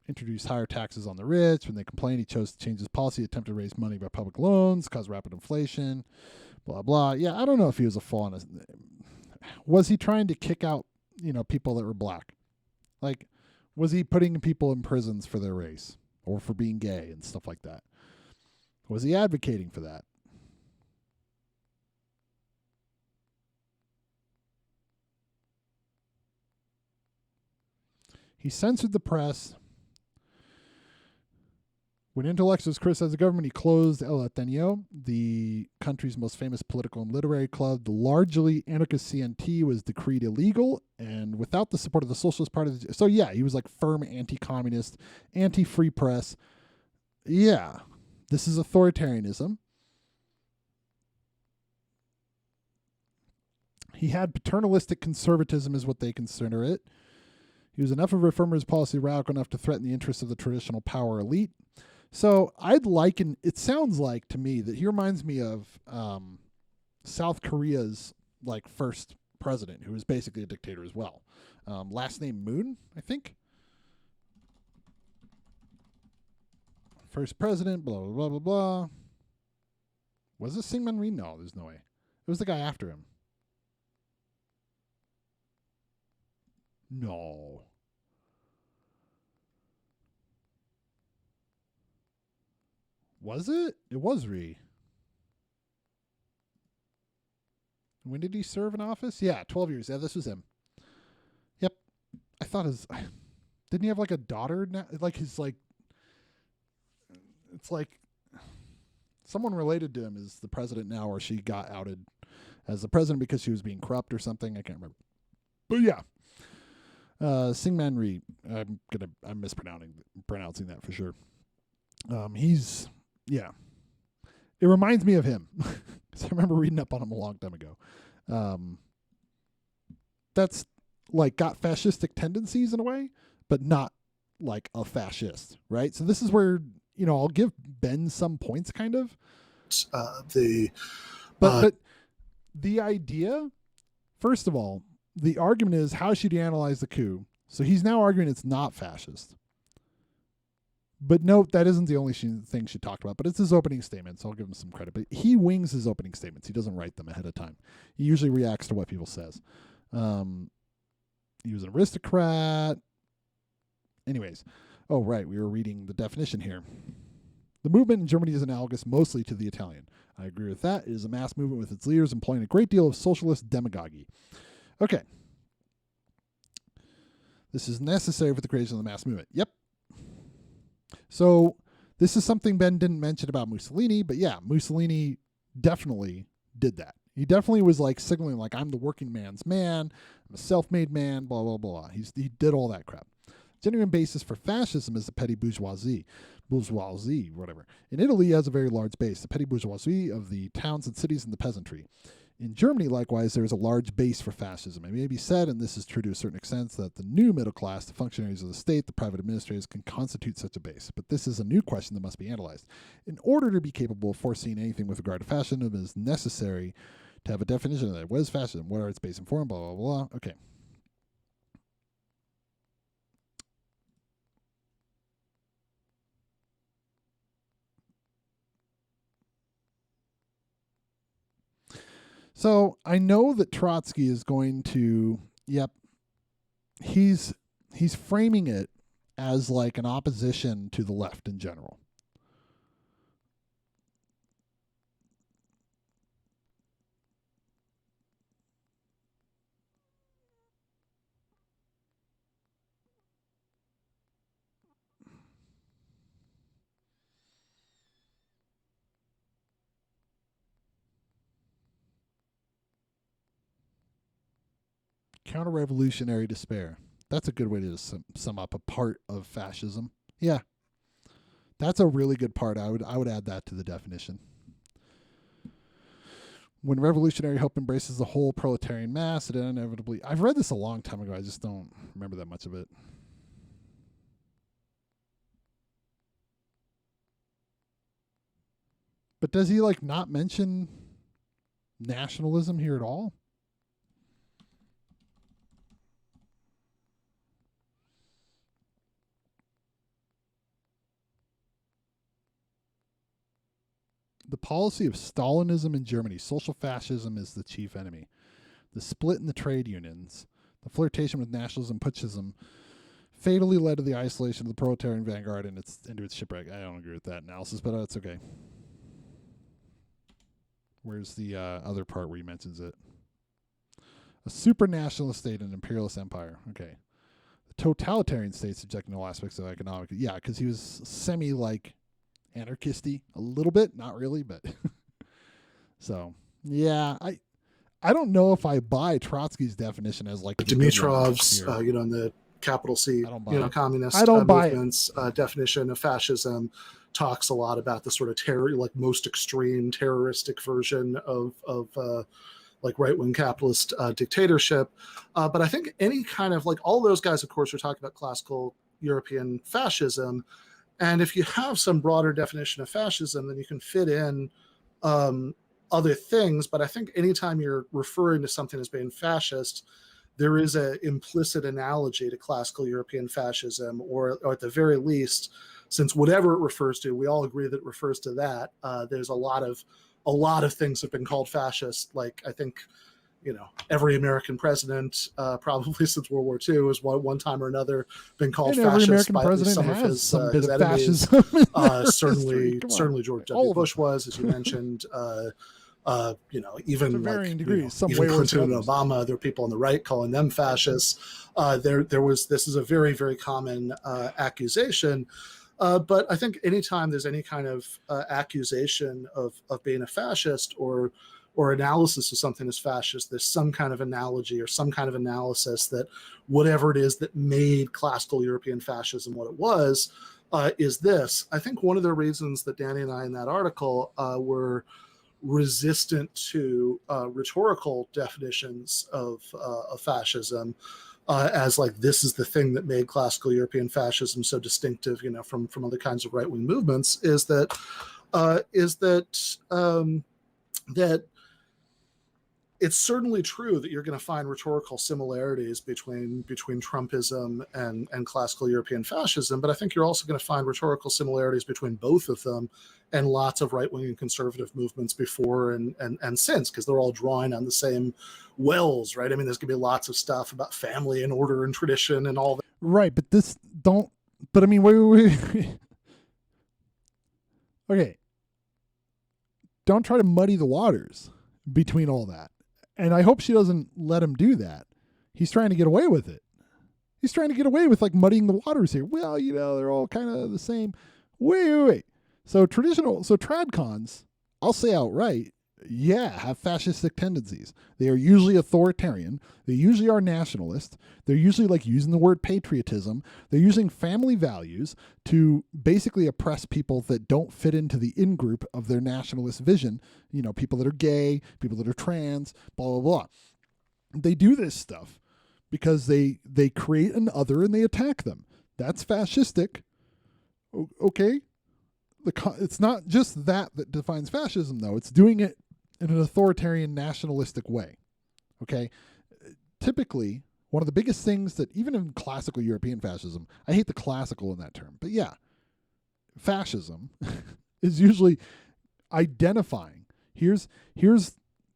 Introduced higher taxes on the rich. When they complained, he chose to change his policy, attempted to raise money by public loans, cause rapid inflation, blah, blah. Yeah, I don't know if he was a fall on his... Was he trying to kick out, people that were black? Like, was he putting people in prisons for their race or for being gay and stuff like that? Was he advocating for that? He censored the press. When intellectuals criticized the government, he closed El Ateneo, the country's most famous political and literary club. The largely anarchist CNT was decreed illegal, and without the support of the Socialist Party. So, yeah, he was like firm anti-communist, anti-free press. Yeah, this is authoritarianism. He had paternalistic conservatism is what they consider it. He was enough of a reformer his policy radical enough to threaten the interests of the traditional power elite. So it sounds like to me that he reminds me of South Korea's like first president, who was basically a dictator as well. Last name Moon, I think. First president, blah, blah, blah, blah, blah. Was it Syngman Rhee? No, there's no way. It was the guy after him. No. Was it? It was Rhee. When did he serve in office? Yeah, 12 years. Yeah, this was him. Yep. I thought didn't he have like a daughter now? It's like someone related to him is the president now, or she got outed as the president because she was being corrupt or something. I can't remember. But yeah. Syngman Rhee. I'm mispronouncing that for sure. Yeah. It reminds me of him. Because I remember reading up on him a long time ago. That's like got fascistic tendencies in a way, but not like a fascist, right? So this is where, I'll give Ben some points kind of. But the idea, first of all, the argument is how should you analyze the coup? So he's now arguing it's not fascist. But note, that isn't the only thing she talked about, but it's his opening statement, so I'll give him some credit. But he wings his opening statements. He doesn't write them ahead of time. He usually reacts to what people says. He was an aristocrat. Anyways. Oh, right. We were reading the definition here. The movement in Germany is analogous mostly to the Italian. I agree with that. It is a mass movement with its leaders employing a great deal of socialist demagoguery. Okay. This is necessary for the creation of the mass movement. Yep. So this is something Ben didn't mention about Mussolini, but yeah, Mussolini definitely did that. He definitely was like signaling like, I'm the working man's man, I'm a self-made man, blah, blah, blah. He did all that crap. Genuine basis for fascism is the petty bourgeoisie, whatever. In Italy, it has a very large base, the petty bourgeoisie of the towns and cities and the peasantry. In Germany, likewise, there is a large base for fascism. It may be said, and this is true to a certain extent, that the new middle class, the functionaries of the state, the private administrators, can constitute such a base. But this is a new question that must be analyzed. In order to be capable of foreseeing anything with regard to fascism, it is necessary to have a definition of that. What is fascism? What are its base and form? Blah, blah, blah. Okay. So I know that Trotsky is going to, he's framing it as like an opposition to the left in general. Counter-revolutionary despair. That's a good way to sum up a part of fascism. Yeah, that's a really good part. I would add that to the definition. When revolutionary hope embraces the whole proletarian mass, it inevitably... I've read this a long time ago. I just don't remember that much of it. But does he like not mention nationalism here at all? The policy of Stalinism in Germany. Social fascism is the chief enemy. The split in the trade unions. The flirtation with nationalism, putschism fatally led to the isolation of the proletarian vanguard and into its shipwreck. I don't agree with that analysis, but it's okay. Where's the other part where he mentions it? A supranationalist state and imperialist empire. Okay. The totalitarian state subjecting all aspects of economic. Yeah, because he was semi-like anarchisty a little bit, not really, but so yeah, I don't know if I buy Trotsky's definition as like Dimitrov's in the capital C communist movements definition of fascism talks a lot about the sort of terror, like most extreme terroristic version of like right-wing capitalist dictatorship, but I think any kind of like all those guys of course are talking about classical European fascism. And if you have some broader definition of fascism, then you can fit in other things. But I think anytime you're referring to something as being fascist, there is an implicit analogy to classical European fascism, or at the very least, since whatever it refers to, we all agree that it refers to that. There's a lot of things have been called fascist. Like I think, every American president, probably since World War II, has one time or another been called fascist by some of his enemies. Certainly George W. Bush was, as you mentioned. Even to varying degrees, even Clinton and Obama, there are people on the right calling them fascists. This is a very, very common accusation. But I think anytime there's any kind of accusation of being a fascist or analysis of something as fascist, there's some kind of analogy or some kind of analysis that whatever it is that made classical European fascism what it was is this. I think one of the reasons that Danny and I in that article were resistant to rhetorical definitions of fascism as like this is the thing that made classical European fascism so distinctive, from other kinds of right-wing movements, is that it's certainly true that you're going to find rhetorical similarities between Trumpism and classical European fascism, but I think you're also going to find rhetorical similarities between both of them and lots of right-wing and conservative movements before and since, because they're all drawing on the same wells, right? I mean, there's going to be lots of stuff about family and order and tradition and all that. Right, but I mean, wait. Okay. Don't try to muddy the waters between all that. And I hope she doesn't let him do that. He's trying to get away with it. He's trying to get away with like muddying the waters here. Well, they're all kind of the same. Wait. So tradcons, I'll say outright, have fascistic tendencies. They are usually authoritarian. They usually are nationalist. They're usually like using the word patriotism. They're using family values to basically oppress people that don't fit into the in-group of their nationalist vision. You know, people that are gay, people that are trans, blah, blah, blah. They do this stuff because they create an other and they attack them. That's fascistic. Okay? It's not just that defines fascism, though. It's doing it in an authoritarian, nationalistic way. Okay? Typically, one of the biggest things that, even in classical European fascism, I hate the classical in that term, but yeah, fascism is usually identifying. Here's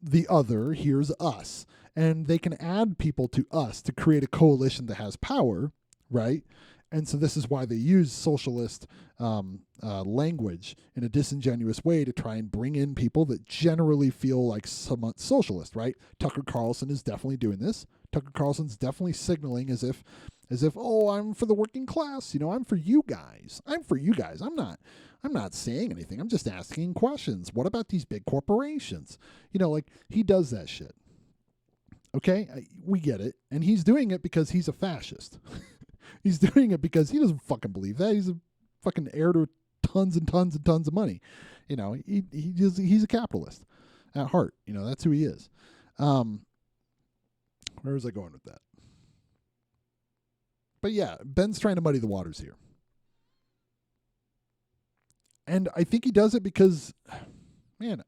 the other, here's us. And they can add people to us to create a coalition that has power, right? And so this is why they use socialist language in a disingenuous way to try and bring in people that generally feel like somewhat socialist, right? Tucker Carlson is definitely doing this. Tucker Carlson's definitely signaling as if, oh, I'm for the working class. You know, I'm for you guys. I'm for you guys. I'm not saying anything. I'm just asking questions. What about these big corporations? You know, like he does that shit. Okay, we get it. And he's doing it because he's a fascist. He's doing it because he doesn't fucking believe that. He's a fucking heir to tons and tons and tons of money. You know, he's a capitalist at heart. You know, that's who he is. Where was I going with that? But yeah, Ben's trying to muddy the waters here. And I think he does it because, man,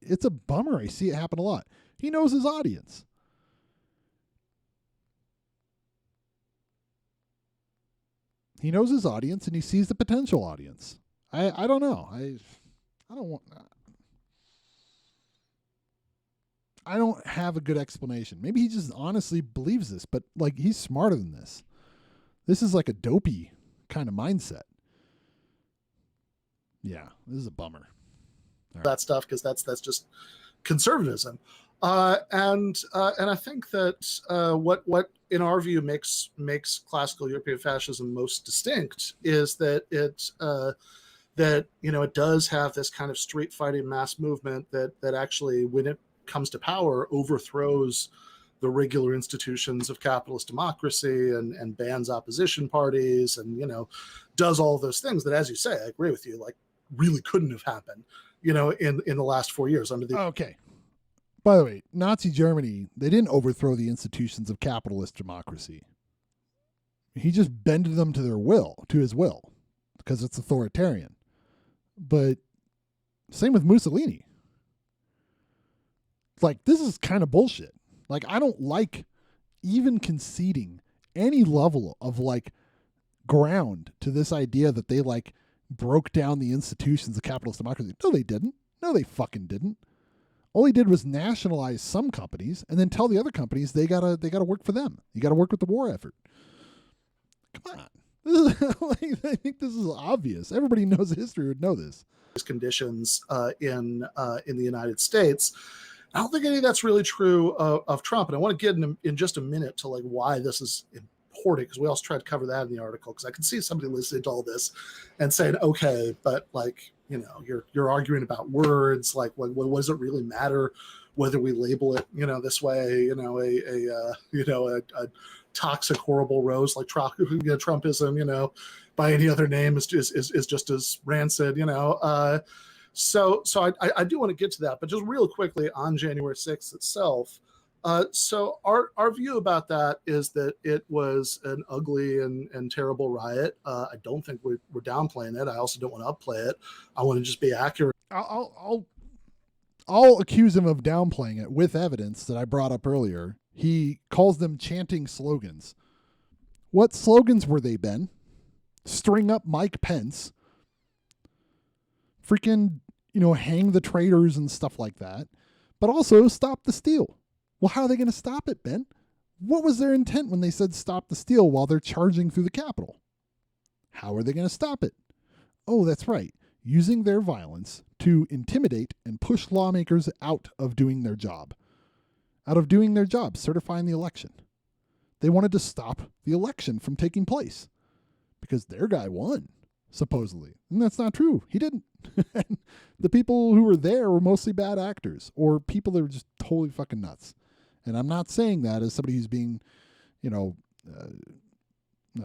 it's a bummer. I see it happen a lot. He knows his audience. He knows his audience and he sees the potential audience. I don't know. I don't have a good explanation. Maybe he just honestly believes this, but like he's smarter than this. This is like a dopey kind of mindset. Yeah, this is a bummer. That stuff, because that's just conservatism. And I think that what in our view makes classical European fascism most distinct is that it does have this kind of street fighting mass movement that actually, when it comes to power, overthrows the regular institutions of capitalist democracy and bans opposition parties and, you know, does all those things that, as you say, I agree with you, like really couldn't have happened, you know, in the last 4 years under the. Okay. By the way, Nazi Germany, they didn't overthrow the institutions of capitalist democracy. He just bended them to his will, because it's authoritarian. But same with Mussolini. Like, this is kind of bullshit. Like, I don't like even conceding any level of, like, ground to this idea that they, like, broke down the institutions of capitalist democracy. No, they didn't. No, they fucking didn't. All he did was nationalize some companies and then tell the other companies they gotta work for them. You gotta work with the war effort. Come on. I think this is obvious. Everybody knows history would know this. Conditions in the United States. I don't think any of that's really true of Trump. And I want to get in just a minute to like why this is important, because we also tried to cover that in the article, because I can see somebody listening to all this and saying, okay, but like, you know, you're arguing about words, like what does it really matter whether we label it, you know, this way, you know, a toxic, horrible rose like Trumpism, you know, by any other name is just as rancid, you know. So I do want to get to that, but just real quickly on January 6th itself. So our view about that is that it was an ugly and terrible riot. I don't think we're downplaying it. I also don't want to upplay it. I want to just be accurate. I'll accuse him of downplaying it with evidence that I brought up earlier. He calls them chanting slogans. What slogans were they, Ben? String up Mike Pence. Freaking, you know, hang the traitors and stuff like that. But also stop the steal. Well, how are they going to stop it, Ben? What was their intent when they said stop the steal while they're charging through the Capitol? How are they going to stop it? Oh, that's right. Using their violence to intimidate and push lawmakers out of doing their job. Out of doing their job, certifying the election. They wanted to stop the election from taking place because their guy won. supposedly. And that's not true. He didn't. And the people who were there were mostly bad actors or people that were just totally fucking nuts. And I'm not saying that as somebody who's being,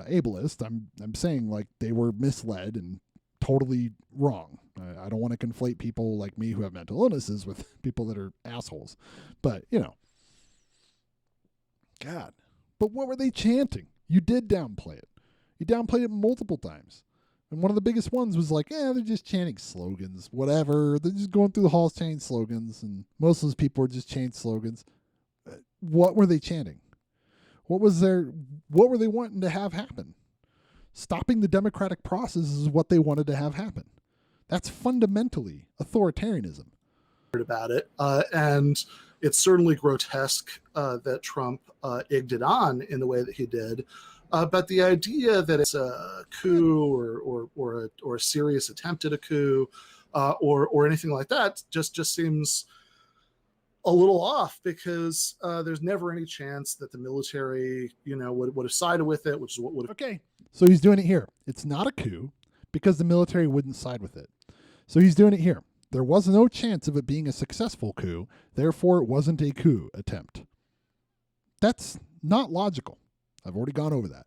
ableist. I'm saying like they were misled and totally wrong. I don't want to conflate people like me who have mental illnesses with people that are assholes. But, God. But what were they chanting? You did downplay it. You downplayed it multiple times. And one of the biggest ones was like, they're just chanting slogans, whatever. They're just going through the halls chanting slogans, and most of those people were just chanting slogans. What were they chanting? What were they wanting to have happen? Stopping the democratic process is what they wanted to have happen. That's fundamentally authoritarianism. About it, and it's certainly grotesque that Trump egged it on in the way that he did. But the idea that it's a coup or a serious attempt at a coup or anything like that just seems a little off, because there's never any chance that the military, would have sided with it, which is what would have. Okay, so he's doing it here. It's not a coup because the military wouldn't side with it. So he's doing it here. There was no chance of it being a successful coup, therefore it wasn't a coup attempt. That's not logical. I've already gone over that.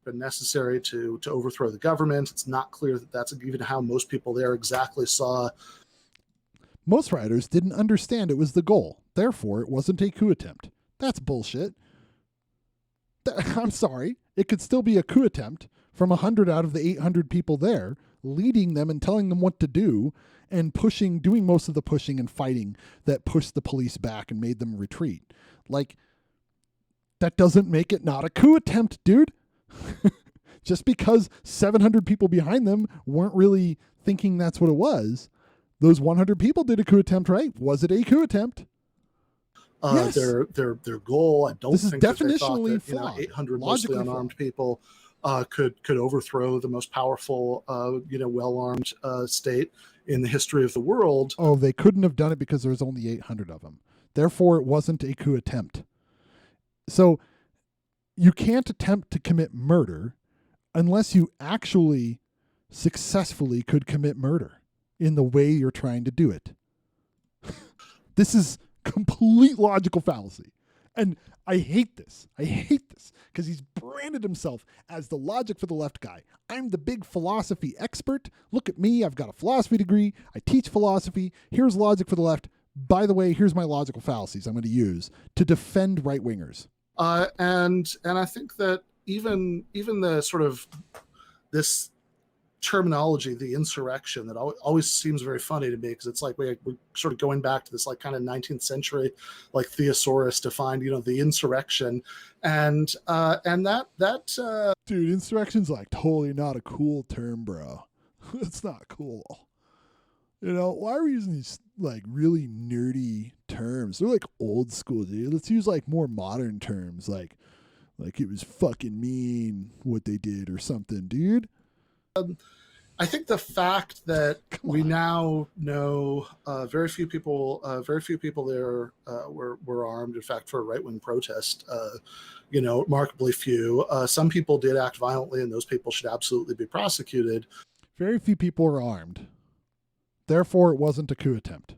Been necessary to overthrow the government. It's not clear that that's even how most people there exactly saw. Most writers didn't understand it was the goal, therefore it wasn't a coup attempt. That's bullshit. I'm sorry. It could still be a coup attempt from 100 out of the 800 people there, leading them and telling them what to do, and doing most of the pushing and fighting that pushed the police back and made them retreat. Like, that doesn't make it not a coup attempt, dude. Just because 700 people behind them weren't really thinking that's what it was, those 100 people did a coup attempt, right? Was it a coup attempt? Yes. Their goal, I don't think that they thought that, flawed. 800 mostly unarmed people could overthrow the most powerful, well-armed state in the history of the world. Oh, they couldn't have done it because there was only 800 of them. Therefore, it wasn't a coup attempt. So you can't attempt to commit murder unless you actually successfully could commit murder in the way you're trying to do it. This is complete logical fallacy. And I hate this. Because he's branded himself as the logic for the left guy. I'm the big philosophy expert. Look at me. I've got a philosophy degree. I teach philosophy. Here's logic for the left. By the way, here's my logical fallacies I'm going to use to defend right-wingers. And I think that even the sort of this terminology, the insurrection, that always seems very funny to me, because it's like we're sort of going back to this like kind of 19th century like thesaurus to find the insurrection, and that dude, insurrection's like totally not a cool term, bro. It's not cool. Why are we using these like really nerdy terms? They're like old school, dude. Let's use like more modern terms, like it was fucking mean what they did or something, dude. I think the fact that we now know very few people there were armed. In fact, for a right-wing protest, remarkably few. Some people did act violently, and those people should absolutely be prosecuted. Very few people were armed. Therefore, it wasn't a coup attempt.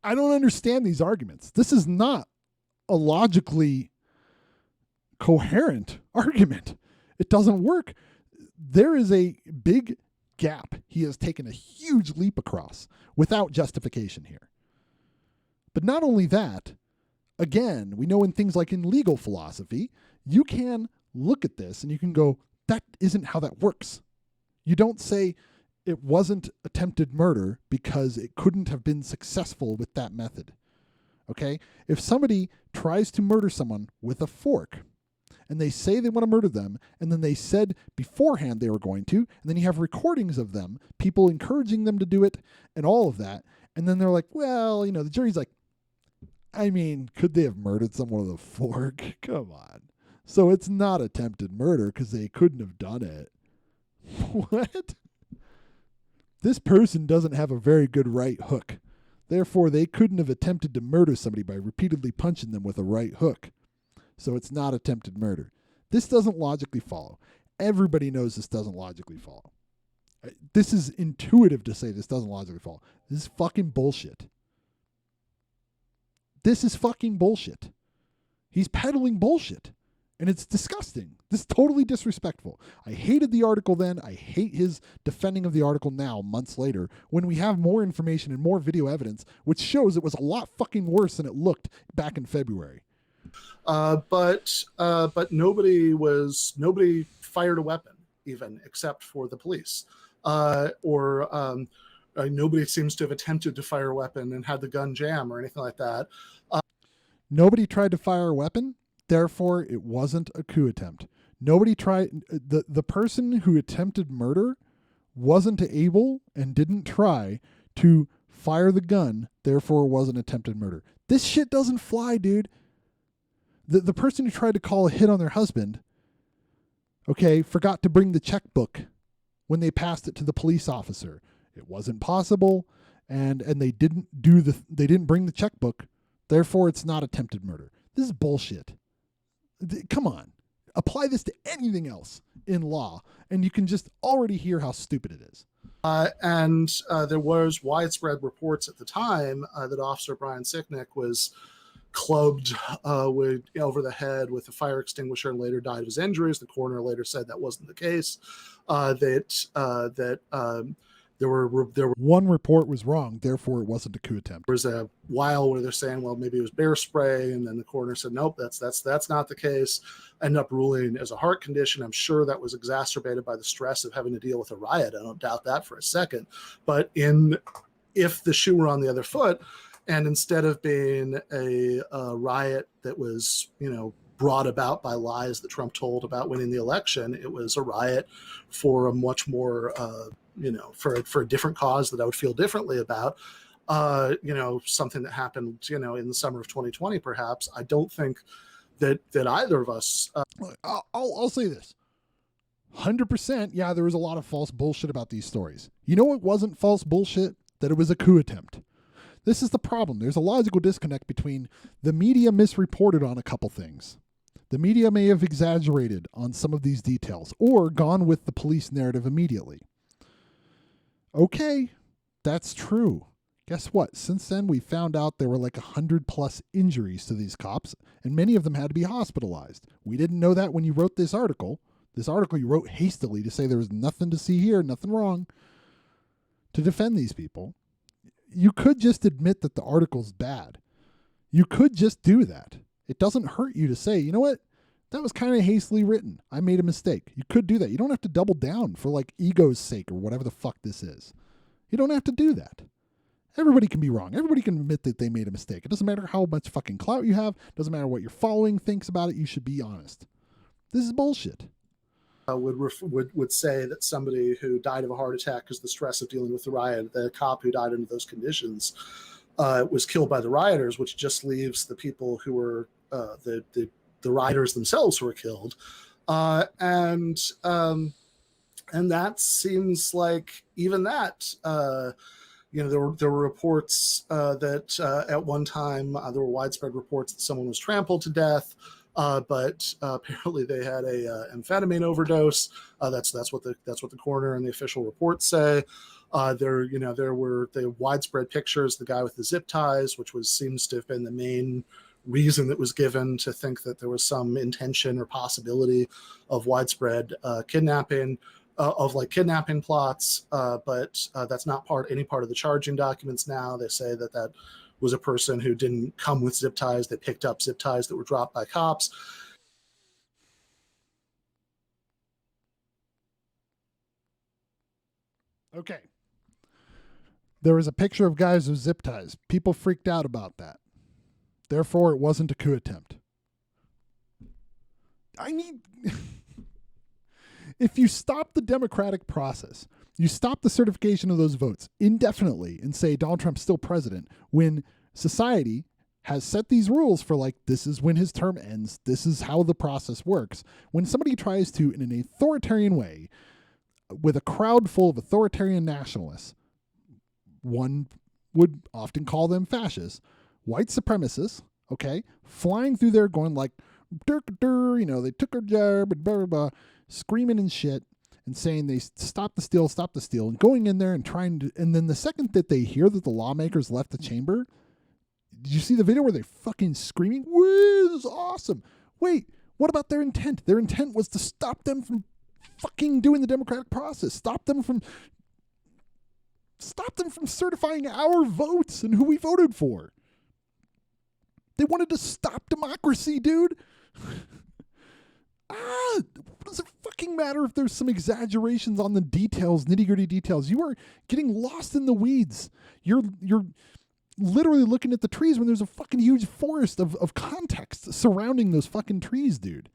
I don't understand these arguments. This is not a logically coherent argument. It doesn't work. There is a big gap he has taken a huge leap across without justification here. But not only that, again, we know in things like in legal philosophy, you can look at this and you can go, that isn't how that works. You don't say it wasn't attempted murder because it couldn't have been successful with that method. Okay? If somebody tries to murder someone with a fork, and they say they want to murder them, and then they said beforehand they were going to, and then you have recordings of them, people encouraging them to do it, and all of that, and then they're like, well, the jury's like, I mean, could they have murdered someone with a fork? Come on. So it's not attempted murder because they couldn't have done it. What? This person doesn't have a very good right hook. Therefore, they couldn't have attempted to murder somebody by repeatedly punching them with a right hook. So it's not attempted murder. This doesn't logically follow. Everybody knows this doesn't logically follow. This is intuitive to say this doesn't logically follow. This is fucking bullshit. This is fucking bullshit. He's peddling bullshit. And it's disgusting. This is totally disrespectful. I hated the article then. I hate his defending of the article now, months later, when we have more information and more video evidence, which shows it was a lot fucking worse than it looked back in February. But nobody fired a weapon, even, except for the police. Nobody seems to have attempted to fire a weapon and had the gun jam or anything like that. Nobody tried to fire a weapon. Therefore, it wasn't a coup attempt. Nobody tried. The person who attempted murder wasn't able and didn't try to fire the gun. Therefore, it wasn't attempted murder. This shit doesn't fly, dude. The person who tried to call a hit on their husband, okay, forgot to bring the checkbook when they passed it to the police officer. It wasn't possible, and they didn't bring the checkbook. Therefore, it's not attempted murder. This is bullshit. Come on. Apply this to anything else in law, and you can just already hear how stupid it is. There was widespread reports at the time that Officer Brian Sicknick was clubbed over the head with a fire extinguisher and later died of his injuries. The coroner later said that wasn't the case. There were one report was wrong, therefore it wasn't a coup attempt. There was a while where they're saying, well, maybe it was bear spray, and then the coroner said, nope, that's not the case. Ended up ruling as a heart condition. I'm sure that was exacerbated by the stress of having to deal with a riot. I don't doubt that for a second. But if the shoe were on the other foot, and instead of being a riot that was, brought about by lies that Trump told about winning the election, it was a riot for a much more for a different cause that I would feel differently about, something that happened, in the summer of 2020, perhaps. I don't think that either of us. I'll say this. 100%, yeah, there was a lot of false bullshit about these stories. You know what wasn't false bullshit? That it was a coup attempt. This is the problem. There's a logical disconnect between the media misreported on a couple things. The media may have exaggerated on some of these details or gone with the police narrative immediately. Okay, that's true. Guess what? Since then, we found out there were like 100+ injuries to these cops, and many of them had to be hospitalized. We didn't know that when you wrote this article. This article you wrote hastily to say there was nothing to see here, nothing wrong, to defend these people. You could just admit that the article's bad. You could just do that. It doesn't hurt you to say, you know what? That was kind of hastily written. I made a mistake. You could do that. You don't have to double down for like ego's sake or whatever the fuck this is. You don't have to do that. Everybody can be wrong. Everybody can admit that they made a mistake. It doesn't matter how much fucking clout you have. It doesn't matter what your following thinks about it. You should be honest. This is bullshit. Would say that somebody who died of a heart attack because the stress of dealing with the riot, the cop who died under those conditions, was killed by the rioters, which just leaves the people who were the rioters themselves who were killed, and that seems like even that. There were reports that at one time there were widespread reports that someone was trampled to death. But apparently they had a amphetamine overdose. That's what the coroner and the official reports say. There were the widespread pictures, the guy with the zip ties, which seems to have been the main reason that was given to think that there was some intention or possibility of widespread kidnapping plots. But that's not any part of the charging documents now. They say that was a person who didn't come with zip ties. They picked up zip ties that were dropped by cops. Okay. There was a picture of guys with zip ties. People freaked out about that. Therefore, it wasn't a coup attempt. If you stop the democratic process, you stop the certification of those votes indefinitely and say Donald Trump's still president when society has set these rules for this is when his term ends, this is how the process works. When somebody tries to, in an authoritarian way, with a crowd full of authoritarian nationalists, one would often call them fascists, white supremacists, okay, flying through there going like, they took our job, and blah, blah, blah, screaming and shit and saying they stop the steal, and going in there and trying to, and then the second that they hear that the lawmakers left the chamber, did you see the video where they fucking screaming, "Woo, this is awesome"? Wait, what about their intent? Their intent was to stop them from fucking doing the democratic process. Stop them from certifying our votes and who we voted for. They wanted to stop democracy, dude. What does it fucking matter if there's some exaggerations on the details, nitty-gritty details? You are getting lost in the weeds. You're literally looking at the trees when there's a fucking huge forest of context surrounding those fucking trees, dude.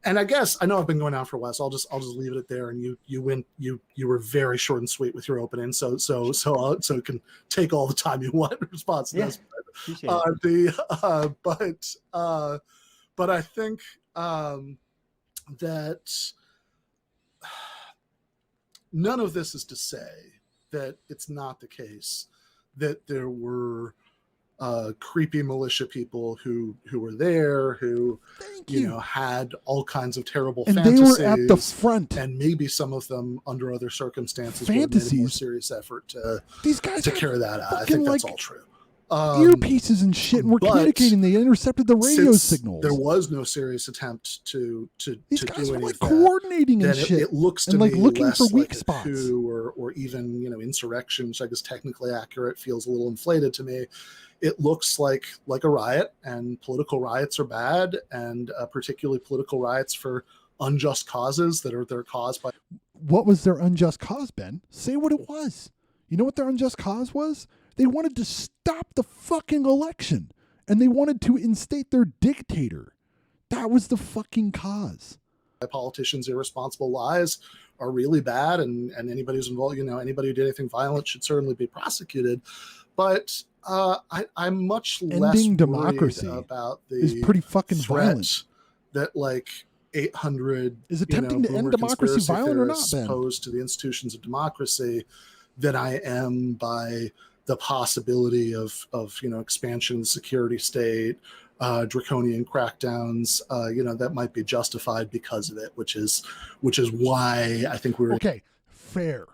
And I guess I know I've been going on for a while, so I'll just leave it there. And you were very short and sweet with your opening, so you can take all the time you want in response to this. But I think that none of this is to say that it's not the case that there were creepy militia people who were there, who had all kinds of terrible and fantasies. They were at the front, and maybe some of them under other circumstances would have made a more serious effort to carry that out. I think that's all true. Earpieces and shit, and we're communicating. They intercepted the radio signals. There was no serious attempt to these guys do were any like of that. coordinating and shit. It looks to and me like looking less for weak like spots, a coup or even insurrection, which I guess technically accurate, feels a little inflated to me. It looks like a riot, and political riots are bad, and particularly political riots for unjust causes that are caused by. What was their unjust cause, Ben? Say what it was. You know what their unjust cause was? They wanted to stop the fucking election, and they wanted to instate their dictator. That was the fucking cause. Politicians' irresponsible lies are really bad, and anybody who's involved, anybody who did anything violent should certainly be prosecuted. But I'm much less ending democracy about the is pretty fucking violent. That 800 is attempting to end democracy violent or not, Ben? Opposed to the institutions of democracy than I am by the possibility of expansion of the security state, draconian crackdowns, that might be justified because of it, which is why I think we're okay. Fair.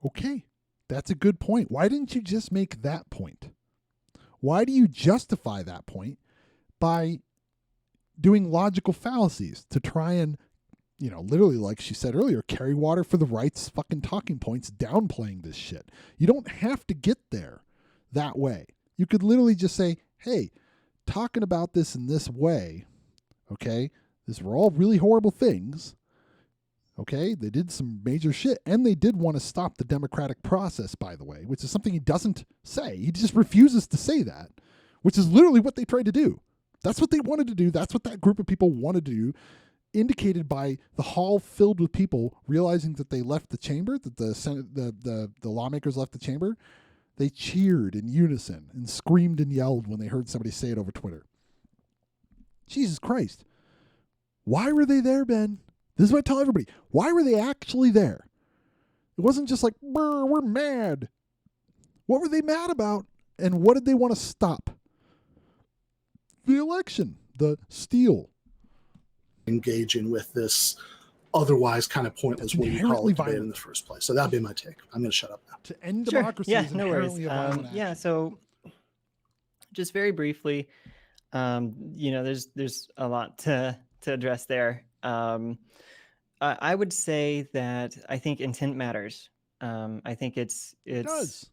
Okay, that's a good point. Why didn't you just make that point? Why do you justify that point by doing logical fallacies to try and, literally, like she said earlier, carry water for the right's fucking talking points, downplaying this shit? You don't have to get there that way. You could literally just say, hey, talking about this in this way, okay, these were all really horrible things. Okay, they did some major shit, and they did want to stop the democratic process, by the way, which is something he doesn't say. He just refuses to say that, which is literally what they tried to do. That's what they wanted to do. That's what that group of people wanted to do, indicated by the hall filled with people realizing that they left the chamber, that the Senate, the lawmakers left the chamber. They cheered in unison and screamed and yelled when they heard somebody say it over Twitter. Jesus Christ. Why were they there, Ben? This is what I tell everybody. Why were they actually there? It wasn't just like, we're mad. What were they mad about? And what did they want to stop? The election, the steal. Engaging with this otherwise kind of pointless what you call it debate in the first place. So that'd be my take. I'm going to shut up now. To end democracy is no worries. inherently a violent action. So just very briefly, there's a lot to address there. I would say that I think intent matters. I think it does.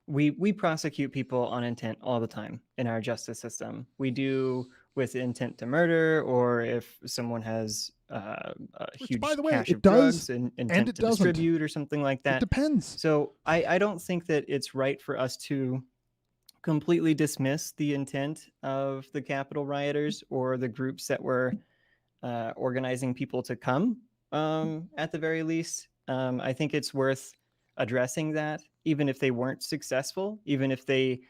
We prosecute people on intent all the time in our justice system. We do with intent to murder, or if someone has a huge cache of drugs and intent to distribute or something like that. It depends. So I don't think that it's right for us to completely dismiss the intent of the Capitol rioters or the groups that were organizing people to come, at the very least. I think it's worth addressing that, even if they weren't successful, even if they,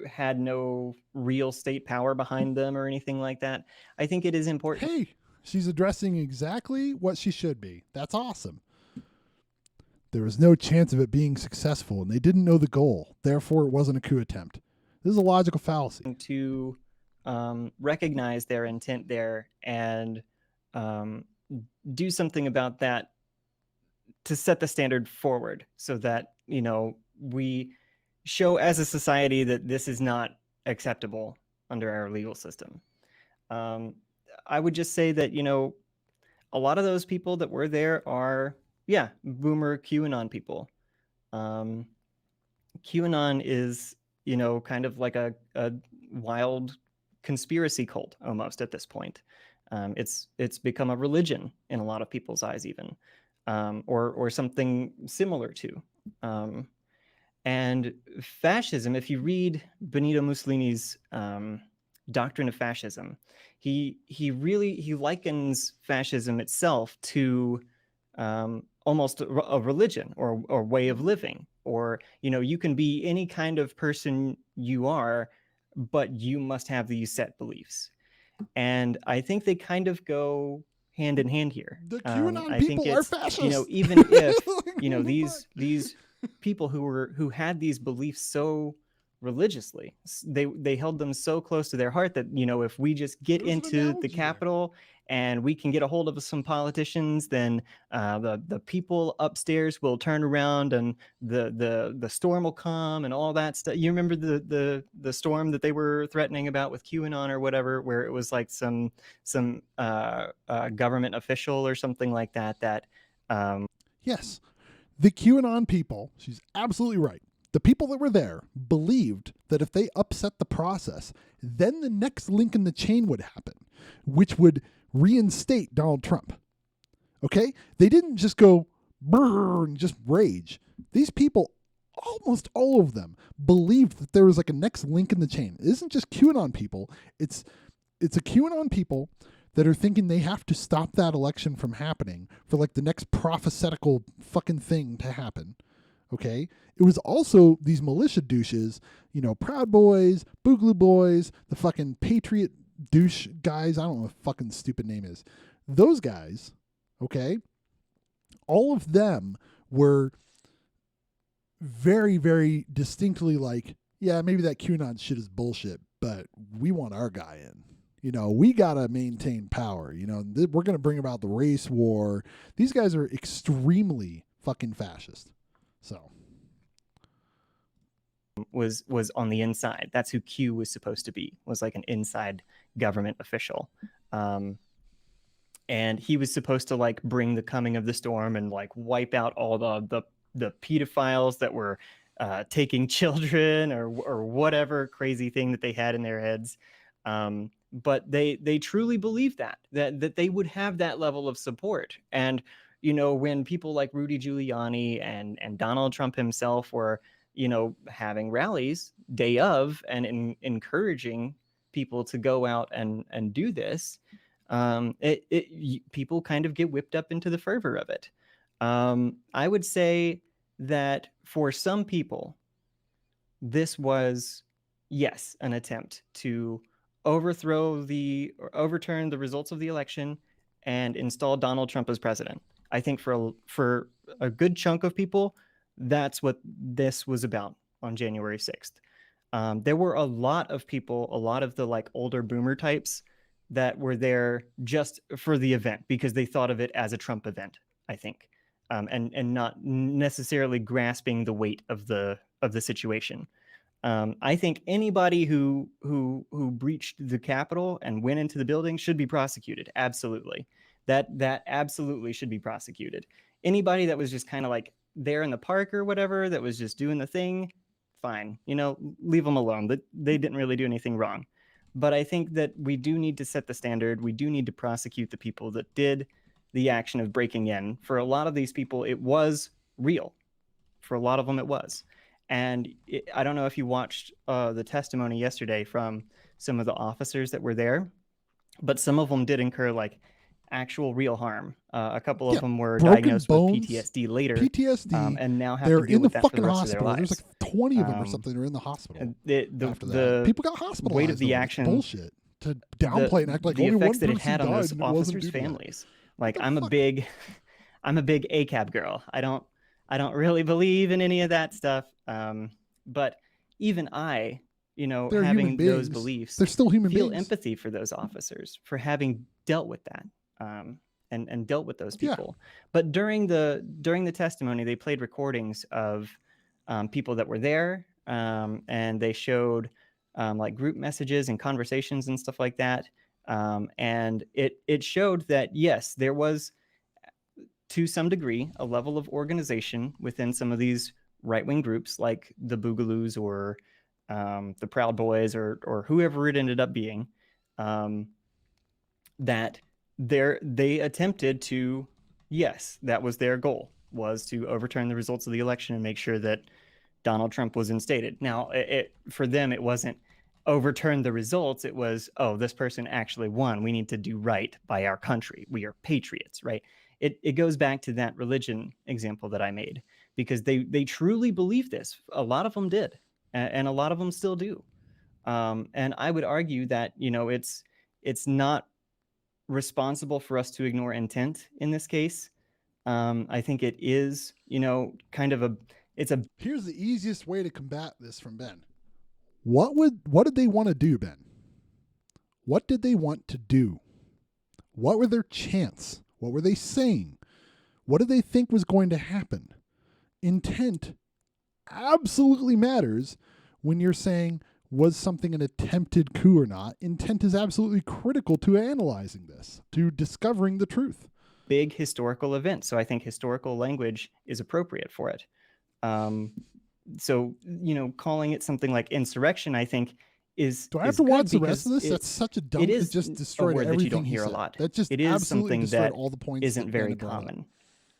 had no real state power behind them or anything like that. I think it is important. Hey, she's addressing exactly what she should be. That's awesome. There was no chance of it being successful, and they didn't know the goal. Therefore, it wasn't a coup attempt. This is a logical fallacy. To recognize their intent there and do something about that to set the standard forward, so that, you know, we show as a society that this is not acceptable under our legal system. I would just say that, you know, a lot of those people that were there are, yeah, boomer QAnon people. QAnon is, you know, kind of like a wild conspiracy cult almost at this point. It's become a religion in a lot of people's eyes, even, or something similar to. And fascism, if you read Benito Mussolini's Doctrine of Fascism, he likens fascism itself to almost a religion or way of living, or, you know, you can be any kind of person you are, but you must have these set beliefs. And I think they kind of go hand in hand here. The QAnon I people think are it's, fascists. you know, even if, Like, you know, what the fuck? these people who had these beliefs so religiously, they held them so close to their heart that, you know, if we just get There's an into the analogy there. Capitol and we can get a hold of some politicians, then the people upstairs will turn around and the storm will come and all that stuff. You remember the storm that they were threatening about with QAnon or whatever, where it was like some government official or something like that. Yes. The QAnon people, she's absolutely right. The people that were there believed that if they upset the process, then the next link in the chain would happen, which would reinstate Donald Trump. Okay? They didn't just go brrr and just rage. These people, almost all of them, believed that there was like a next link in the chain. It isn't just QAnon people. It's a QAnon people that are thinking they have to stop that election from happening for like the next prophetical fucking thing to happen. Okay? It was also these militia douches, you know, Proud Boys, Boogaloo Boys, the fucking Patriot douche guys. I don't know what the fucking stupid name is. Those guys, okay? All of them were very, very distinctly like, yeah, maybe that QAnon shit is bullshit, but we want our guy in. You know, we got to maintain power. You know, we're going to bring about the race war. These guys are extremely fucking fascist. So was on the inside. That's who Q was supposed to be, was like an inside government official. And he was supposed to like bring the coming of the storm and like wipe out all the pedophiles that were taking children or whatever crazy thing that they had in their heads. But they truly believed that they would have that level of support. And, you know, when people like Rudy Giuliani and Donald Trump himself were, you know, having rallies day of and encouraging people to go out and do this, people kind of get whipped up into the fervor of it. I would say that for some people, this was, yes, an attempt to overturn the results of the election and install Donald Trump as president. I think for a good chunk of people, that's what this was about on January 6th. There were a lot of people, a lot of the like older boomer types that were there just for the event because they thought of it as a Trump event, I think, and not necessarily grasping the weight of the situation. I think anybody who breached the Capitol and went into the building should be prosecuted. Absolutely, that absolutely should be prosecuted. Anybody that was just kind of like there in the park or whatever, that was just doing the thing, fine, you know, leave them alone. That they didn't really do anything wrong. But I think that we do need to set the standard. We do need to prosecute the people that did the action of breaking in. For a lot of these people, it was real. For a lot of them, it was. And I don't know if you watched the testimony yesterday from some of the officers that were there, but some of them did incur like actual real harm. A couple of them were diagnosed with PTSD later. PTSD, and now have they're to deal in the with that for fucking the rest of their hospital. There's lives. like 20 of them or something. They're in the hospital. After that, The people got hospitalized. weight of the over this action, bullshit to downplay and act like the only effects one that it person had on died those and it wasn't officers' due to that. families. Like What the I'm fuck? a big ACAB girl. I don't really believe in any of that stuff. But even I They're human having those beings. beliefs, They're still human feel beings. empathy for those officers for having dealt with that, and dealt with those people. But during the testimony, they played recordings of people that were there, and they showed like group messages and conversations and stuff like that. And it showed that, yes, there was, to some degree, a level of organization within some of these right-wing groups, like the Boogaloos or the Proud Boys or whoever it ended up being, that they attempted to, yes, that was their goal, was to overturn the results of the election and make sure that Donald Trump was instated. Now, for them, it wasn't overturn the results. It was, oh, this person actually won. We need to do right by our country. We are patriots, right? It goes back to that religion example that I made, because they truly believe this. A lot of them did, and a lot of them still do. And I would argue that, it's not responsible for us to ignore intent in this case. I think it is, kind of Here's the easiest way to combat this from Ben. What did they want to do, Ben? What did they want to do? What were their chants? What were they saying? What did they think was going to happen? Intent absolutely matters when you're saying, was something an attempted coup or not? Intent is absolutely critical to analyzing this, to discovering the truth. Big historical event. So I think historical language is appropriate for it. So, calling it something like insurrection, I think is. Do I have to watch the rest of this? That's such a dumb. It just destroyed everything that you don't hear a lot. That just it is something that all the points isn't very common,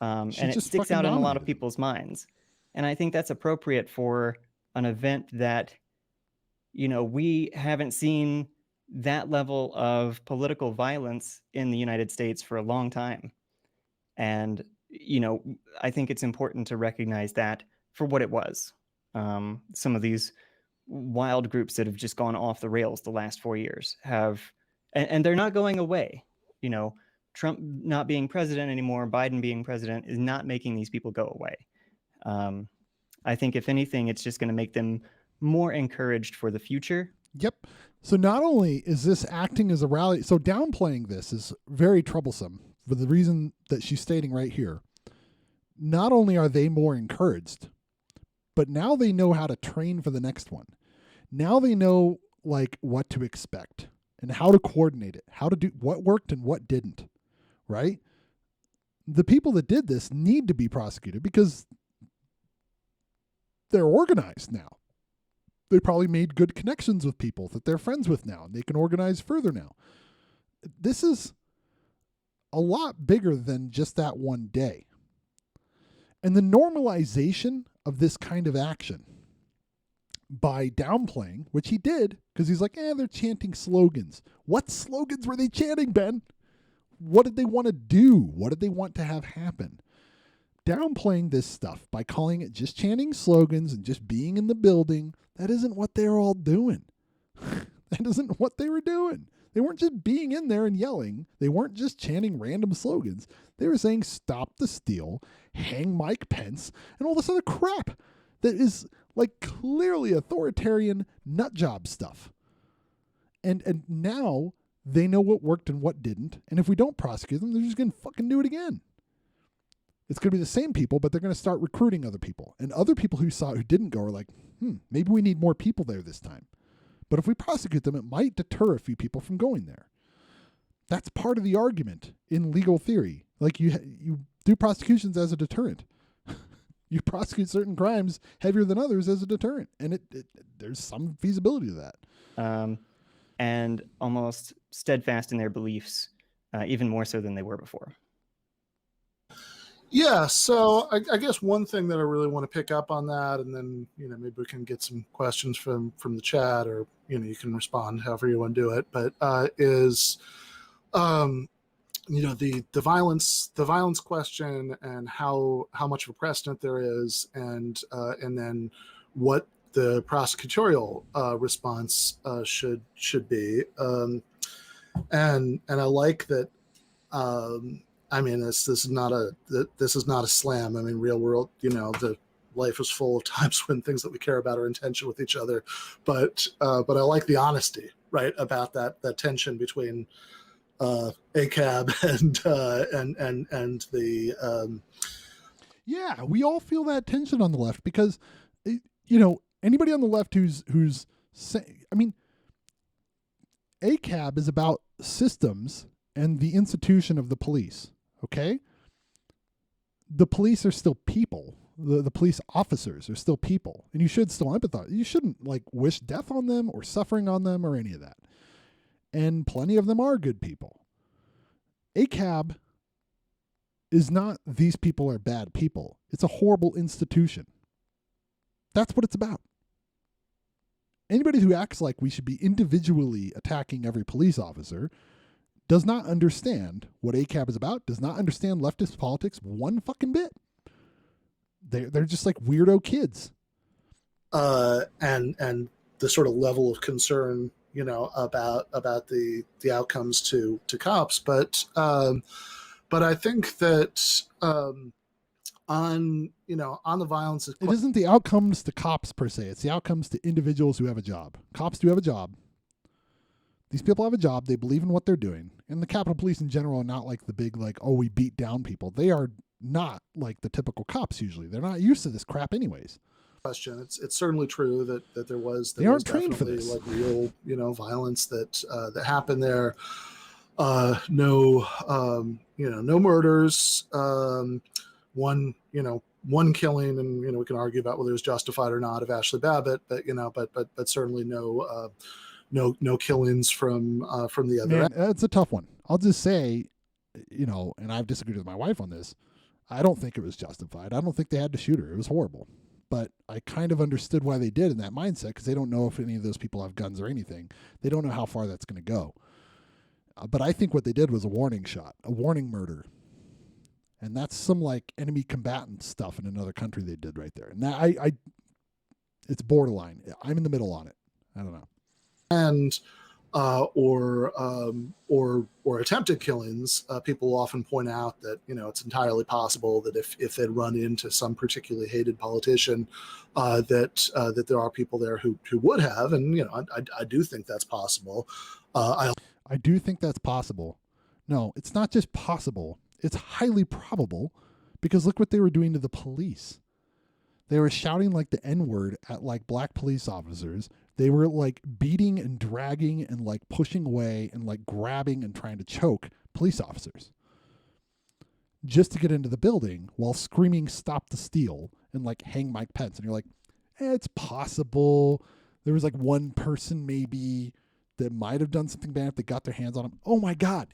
and it just sticks out in a lot of dominated. people's minds. And I think that's appropriate for an event that, we haven't seen that level of political violence in the United States for a long time. And, I think it's important to recognize that for what it was. Some of these wild groups that have just gone off the rails the last 4 years have, and they're not going away. Trump not being president anymore, Biden being president, is not making these people go away. I think if anything, it's just going to make them more encouraged for the future. Yep. So not only is this acting as a rally, so downplaying this is very troublesome for the reason that she's stating right here. Not only are they more encouraged, but now they know how to train for the next one. Now they know what to expect and how to coordinate it, how to do what worked and what didn't, right? The people that did this need to be prosecuted because they're organized now. They probably made good connections with people that they're friends with now, and they can organize further now. This is a lot bigger than just that one day. And the normalization of this kind of action by downplaying, which he did, because he's like, they're chanting slogans. What slogans were they chanting, Ben? What did they want to do? What did they want to have happen? Downplaying this stuff by calling it just chanting slogans and just being in the building, that isn't what they're all doing. That isn't what they were doing. They weren't just being in there and yelling. They weren't just chanting random slogans. They were saying, stop the steal, hang Mike Pence, and all this other crap that is clearly authoritarian nut job stuff. And now they know what worked and what didn't. And if we don't prosecute them, they're just going to fucking do it again. It's going to be the same people, but they're going to start recruiting other people. And other people who didn't go are like, maybe we need more people there this time. But if we prosecute them, it might deter a few people from going there. That's part of the argument in legal theory. You do prosecutions as a deterrent. You prosecute certain crimes heavier than others as a deterrent. And there's some feasibility to that. And almost steadfast in their beliefs, even more so than they were before. Yeah, so I guess one thing that I really want to pick up on that, and then maybe we can get some questions from the chat, or you can respond however you want to do it. But is the violence question, and how much of a precedent there is, and then what the prosecutorial response should be, and I like that. This is not a slam. I mean, real world, the life is full of times when things that we care about are in tension with each other, but I like the honesty, right, about that tension between ACAB and the Yeah, we all feel that tension on the left because, anybody on the left who's saying, I mean, ACAB is about systems and the institution of the police. Okay, the police are still people. The police officers are still people, and you should still empathize. You shouldn't like wish death on them or suffering on them or any of that. And plenty of them are good people. ACAB is not these people are bad people. It's a horrible institution. That's what it's about. Anybody who acts like we should be individually attacking every police officer does not understand what ACAB is about, does not understand leftist politics one fucking bit. They're just like weirdo kids. And the sort of level of concern, about the outcomes to cops, but I think that on the violence, it isn't the outcomes to cops per se. It's the outcomes to individuals who have a job. Cops do have a job. These people have a job. They believe in what they're doing. And the Capitol Police in general are not like the big, like, oh, we beat down people. They are not like the typical cops usually. They're not used to this crap anyways. Question. It's certainly true that there was they aren't trained for this. Like real violence that happened there. No murders. One killing, and we can argue about whether it was justified or not of Ashley Babbitt, but certainly no killings from the other end. It's a tough one. I'll just say, and I've disagreed with my wife on this. I don't think it was justified. I don't think they had to shoot her. It was horrible. But I kind of understood why they did in that mindset, because they don't know if any of those people have guns or anything. They don't know how far that's going to go. But I think what they did was a warning shot, a warning murder. And that's some like enemy combatant stuff in another country they did right there. And that it's borderline. I'm in the middle on it. I don't know. And or attempted killings, people often point out that it's entirely possible that if they'd run into some particularly hated politician, that there are people there who would have, and I do think that's possible. I do think that's possible. No, it's not just possible. It's highly probable, because look what they were doing to the police. They were shouting like the N-word at like black police officers. They were like beating and dragging and like pushing away and like grabbing and trying to choke police officers just to get into the building while screaming "Stop the steal" and like "Hang Mike Pence." And you're like, it's possible. There was like one person maybe that might have done something bad if they got their hands on him. Oh my God.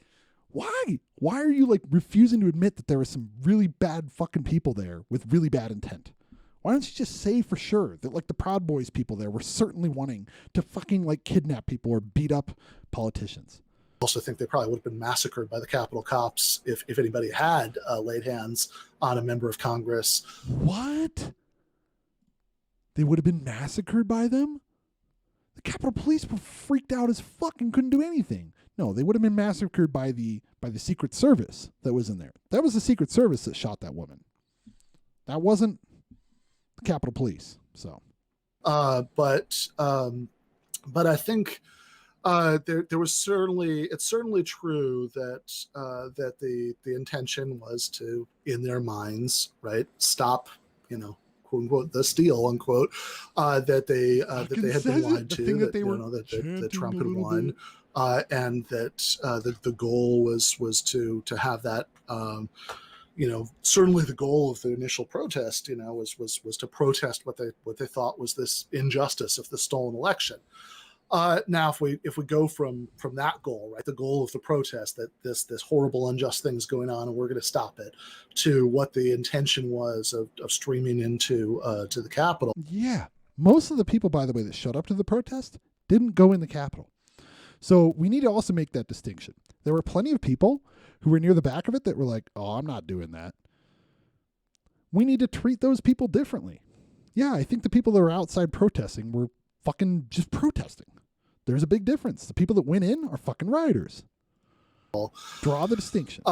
Why? Why are you like refusing to admit that there were some really bad fucking people there with really bad intent? Why don't you just say for sure that like the Proud Boys people there were certainly wanting to fucking like kidnap people or beat up politicians? I also think they probably would have been massacred by the Capitol cops if anybody had laid hands on a member of Congress. What? They would have been massacred by them? The Capitol Police were freaked out as fuck and couldn't do anything. No, they would have been massacred by the Secret Service that was in there. That was the Secret Service that shot that woman. That wasn't the Capitol Police. So, but I think there was it's certainly true that the intention was to, in their minds, right, stop, quote unquote, the steal, unquote, that they had been lied to, that Trump had won, and that the goal was to have that. Certainly the goal of the initial protest, was to protest what they thought was this injustice of the stolen election. Now, if we go from that goal, right, the goal of the protest, that this horrible, unjust thing is going on and we're going to stop it, to what the intention was of streaming into to the Capitol. Yeah, most of the people, by the way, that showed up to the protest didn't go in the Capitol. So we need to also make that distinction. There were plenty of people who were near the back of it that were like, oh, I'm not doing that. We need to treat those people differently. Yeah, I think the people that were outside protesting were fucking just protesting. There's a big difference. The people that went in are fucking rioters. Draw the distinction.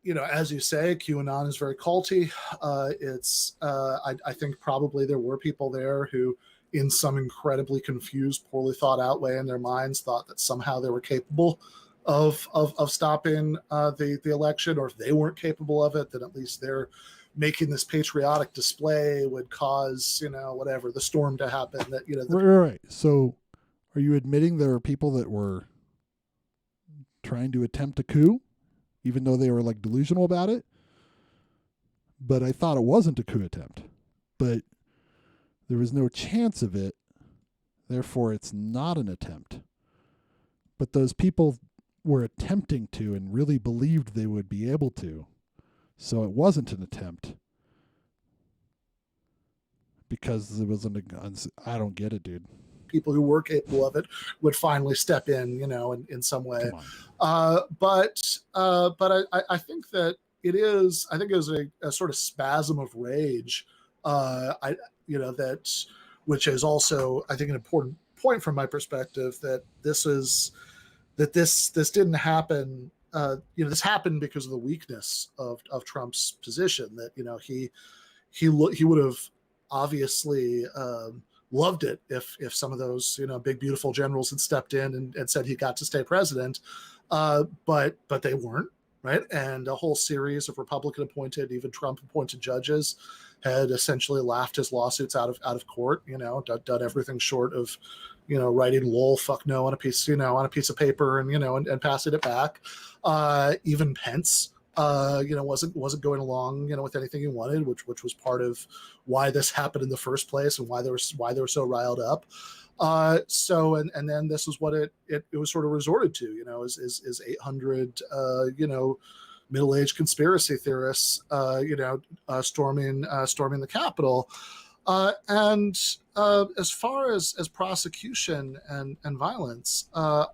as you say, QAnon is very culty. I think probably there were people there who, in some incredibly confused, poorly thought out way in their minds, thought that somehow they were capable of stopping the election, or if they weren't capable of it, then at least they're making this patriotic display would cause, whatever, the storm to happen. That right. So, are you admitting there are people that were trying to attempt a coup, even though they were like delusional about it? But I thought it wasn't a coup attempt. But there was no chance of it. Therefore, it's not an attempt. But those people were attempting to and really believed they would be able to. So it wasn't an attempt. Because it wasn't I don't get it, dude. People who were capable of it would finally step in, in some way. But I think that it is. I think it was a sort of spasm of rage. That, which is also, I think, an important point from my perspective, that this didn't happen. This happened because of the weakness of Trump's position. That he would have obviously loved it if some of those big beautiful generals had stepped in and said he got to stay president, but they weren't, right? And a whole series of Republican appointed, even Trump appointed judges had essentially laughed his lawsuits out of court. Done everything short of writing "lol, fuck no" on a piece of paper and passing it back. Even Pence wasn't going along, with anything he wanted, which was part of why this happened in the first place and why they were so riled up. And then this is what it was sort of resorted to, is 800, middle-aged conspiracy theorists, storming the Capitol. And as far as prosecution and violence, I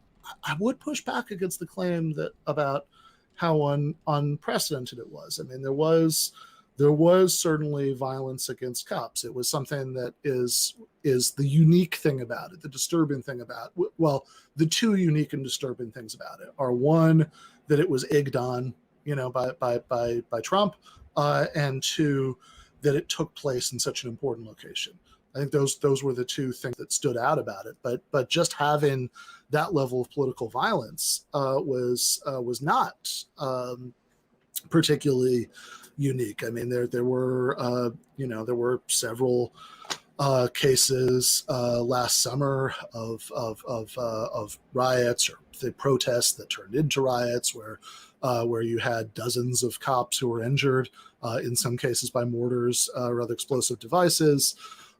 would push back against the claim about how unprecedented it was. I mean, there was certainly violence against cops. It was something that is the unique thing about it, the disturbing thing about it. Well, the two unique and disturbing things about it are, one, that it was egged on, by Trump, and two, that it took place in such an important location. I think those were the two things that stood out about it. But just having that level of political violence was not particularly unique. I mean, there were several cases last summer of riots, or the protests that turned into riots, where you had dozens of cops who were injured, in some cases by mortars or other explosive devices.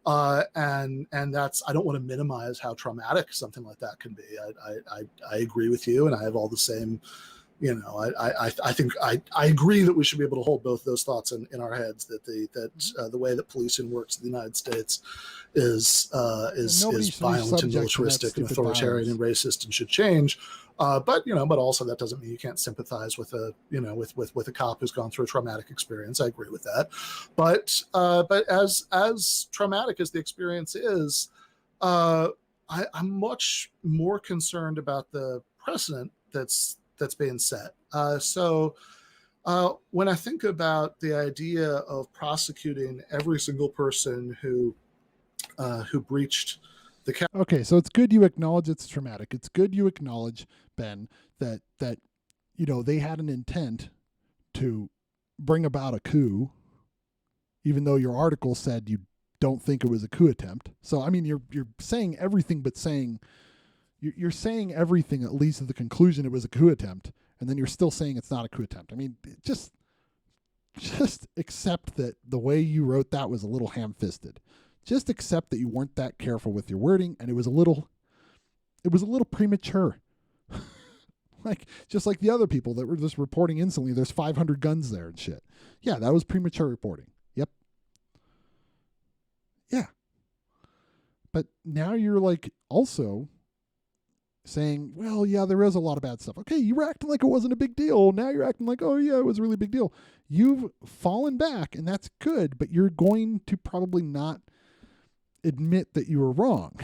And that's, I don't want to minimize how traumatic something like that can be. I agree with you, and I have all the same, I think I agree that we should be able to hold both those thoughts in our heads, that the way that policing works in the United States is violent and militaristic and authoritarian and racist and should change. But also that doesn't mean you can't sympathize with a cop who's gone through a traumatic experience. I agree with that. But as traumatic as the experience is, I'm much more concerned about the precedent that's being set. So when I think about the idea of prosecuting every single person who breached the okay, so it's good you acknowledge it's traumatic. It's good you acknowledge, Ben, that they had an intent to bring about a coup, even though your article said you don't think it was a coup attempt. So I mean, you're saying everything, but you're saying everything at least to the conclusion it was a coup attempt, and then you're still saying it's not a coup attempt. I mean, just accept that the way you wrote that was a little ham-fisted. Just accept that you weren't that careful with your wording, and it was a little premature. Just like the other people that were just reporting instantly, there's 500 guns there and shit. Yeah, that was premature reporting. Yep. Yeah. But now you're also saying, well, yeah, there is a lot of bad stuff. Okay, you were acting like it wasn't a big deal. Now you're acting like, oh yeah, it was a really big deal. You've fallen back, and that's good, but you're going to probably not admit that you were wrong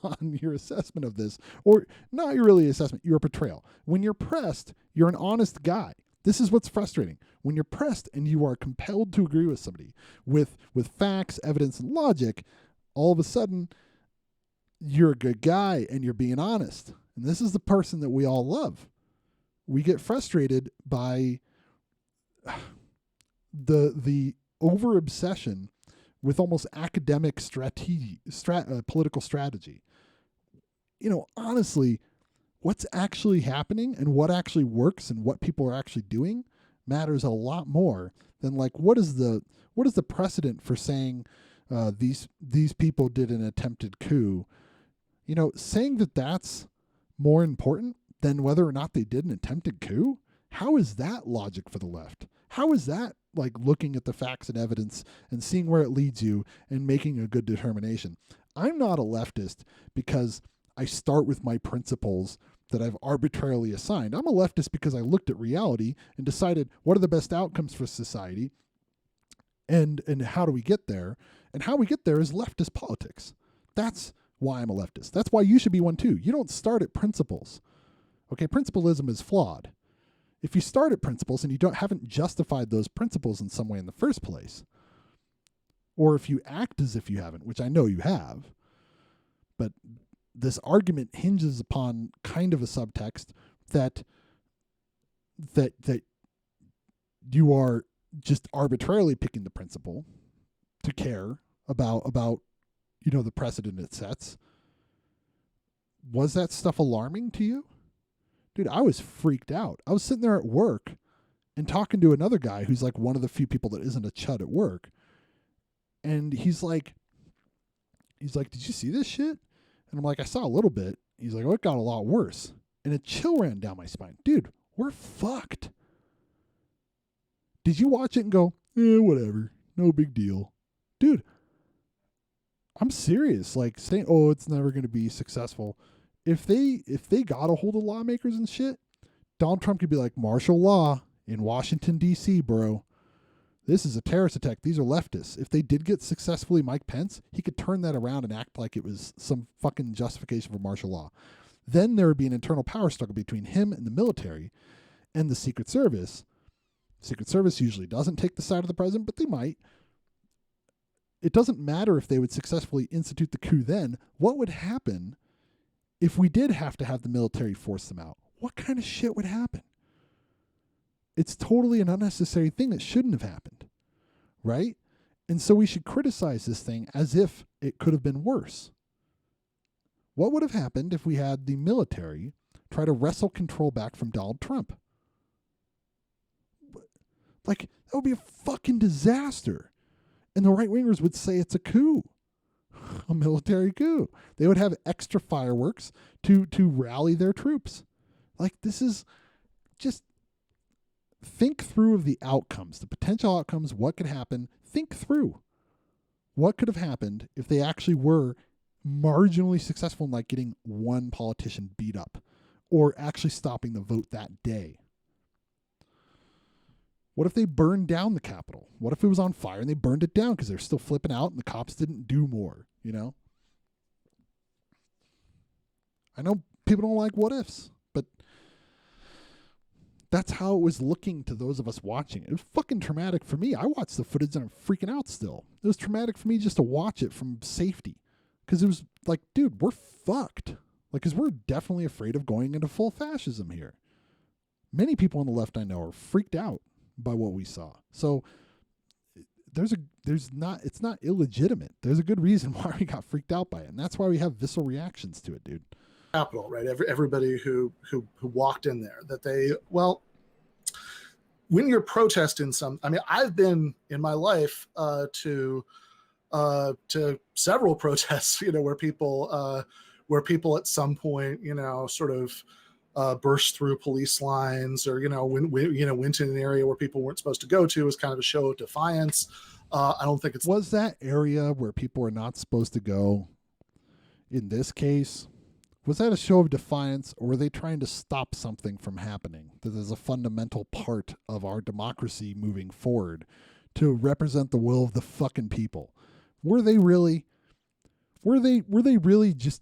on your assessment of this, or not your really assessment, your portrayal. When you're pressed, you're an honest guy. This is what's frustrating. When you're pressed and you are compelled to agree with somebody with facts, evidence, and logic, all of a sudden you're a good guy and you're being honest. And this is the person that we all love. We get frustrated by the over obsession with almost academic political strategy. Honestly, what's actually happening and what actually works and what people are actually doing matters a lot more than like what is the precedent for saying these people did an attempted coup. Saying that that's more important than whether or not they did an attempted coup. How is that logic for the left? How is that like looking at the facts and evidence and seeing where it leads you and making a good determination? I'm not a leftist because I start with my principles that I've arbitrarily assigned. I'm a leftist because I looked at reality and decided what are the best outcomes for society and how do we get there? And how we get there is leftist politics. That's why I'm a leftist. That's why you should be one too. You don't start at principles. Okay, principlism is flawed. If you start at principles and you haven't justified those principles in some way in the first place, or if you act as if you haven't, which I know you have, but this argument hinges upon kind of a subtext that you are just arbitrarily picking the principle to care about the precedent it sets. Was that stuff alarming to you? Dude, I was freaked out. I was sitting there at work and talking to another guy who's like one of the few people that isn't a chud at work. And he's like, did you see this shit? And I'm like, I saw a little bit. He's like, oh, it got a lot worse. And a chill ran down my spine. Dude, we're fucked. Did you watch it and go, whatever, no big deal? Dude, I'm serious. Like saying, oh, it's never going to be successful. If they got a hold of lawmakers and shit, Donald Trump could be like, martial law in Washington, D.C., bro. This is a terrorist attack. These are leftists. If they did get successfully Mike Pence, he could turn that around and act like it was some fucking justification for martial law. Then there would be an internal power struggle between him and the military and the Secret Service. Secret Service usually doesn't take the side of the president, but they might. It doesn't matter if they would successfully institute the coup then. What would happen if we did have to have the military force them out? What kind of shit would happen? It's totally an unnecessary thing that shouldn't have happened, right? And so we should criticize this thing as if it could have been worse. What would have happened if we had the military try to wrestle control back from Donald Trump? Like, that would be a fucking disaster. And the right-wingers would say it's a coup. A military coup. They would have extra fireworks to rally their troops. Like, this is just think through of the outcomes, the potential outcomes, what could happen. Think through what could have happened if they actually were marginally successful in like getting one politician beat up or actually stopping the vote that day. What if they burned down the Capitol? What if it was on fire and they burned it down because they're still flipping out and the cops didn't do more, I know people don't like what ifs, but that's how it was looking to those of us watching it. It was fucking traumatic for me. I watched the footage and I'm freaking out still. It was traumatic for me just to watch it from safety because it was like, dude, we're fucked. Like, because we're definitely afraid of going into full fascism here. Many people on the left I know are freaked out by what we saw. So it's not illegitimate. There's a good reason why we got freaked out by it. And that's why we have visceral reactions to it, dude. Capitol, right? Everybody who walked in there, when you're protesting I've been in my life to several protests, where people at some point, sort of burst through police lines or, went to an area where people weren't supposed to go to as kind of a show of defiance. I don't think it's... Was that area where people are not supposed to go in this case? Was that a show of defiance, or were they trying to stop something from happening that is a fundamental part of our democracy moving forward to represent the will of the fucking people? Were they really just,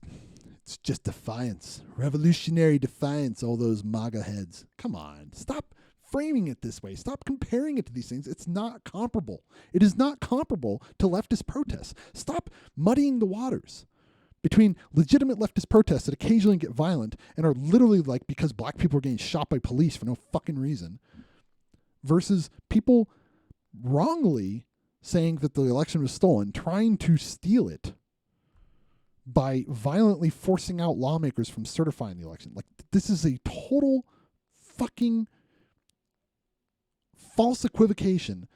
it's just defiance, revolutionary defiance, all those MAGA heads? Come on, stop framing it this way. Stop comparing it to these things. It's not comparable. It is not comparable to leftist protests. Stop muddying the waters between legitimate leftist protests that occasionally get violent and are literally like because black people are getting shot by police for no fucking reason, versus people wrongly saying that the election was stolen, trying to steal it by violently forcing out lawmakers from certifying the election. Like, this is a total fucking false equivocation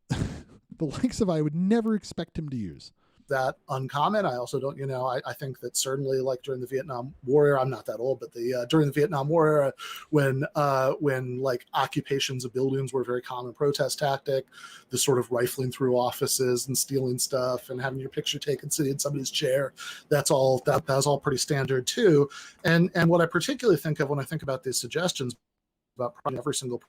the likes of I would never expect him to use. That uncommon. I also don't, I think that certainly like during the Vietnam War era, I'm not that old, but during the Vietnam War era, when like occupations of buildings were a very common protest tactic, the sort of rifling through offices and stealing stuff and having your picture taken sitting in somebody's chair, that's all pretty standard too. And what I particularly think of when I think about these suggestions about probably every single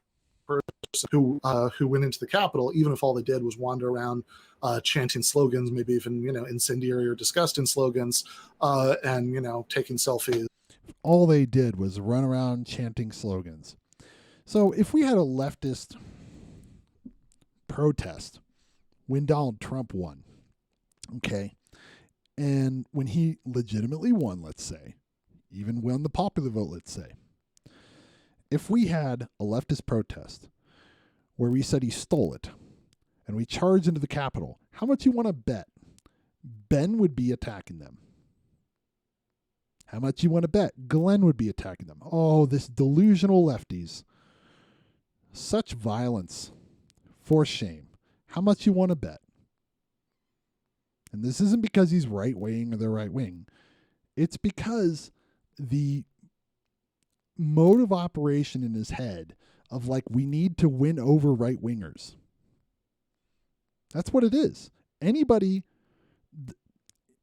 person who went into the Capitol, even if all they did was wander around chanting slogans, maybe even incendiary or disgusting slogans, and taking selfies. All they did was run around chanting slogans. So if we had a leftist protest when Donald Trump won, okay, and when he legitimately won, let's say, even won the popular vote, let's say, if we had a leftist protest where we said he stole it and we charged into the Capitol, how much you want to bet Ben would be attacking them? How much you want to bet Glenn would be attacking them? Oh, this delusional lefties. Such violence. For shame. How much you want to bet? And this isn't because he's right wing or they're right wing. It's because the mode of operation in his head of like, we need to win over right wingers. That's what it is. Anybody,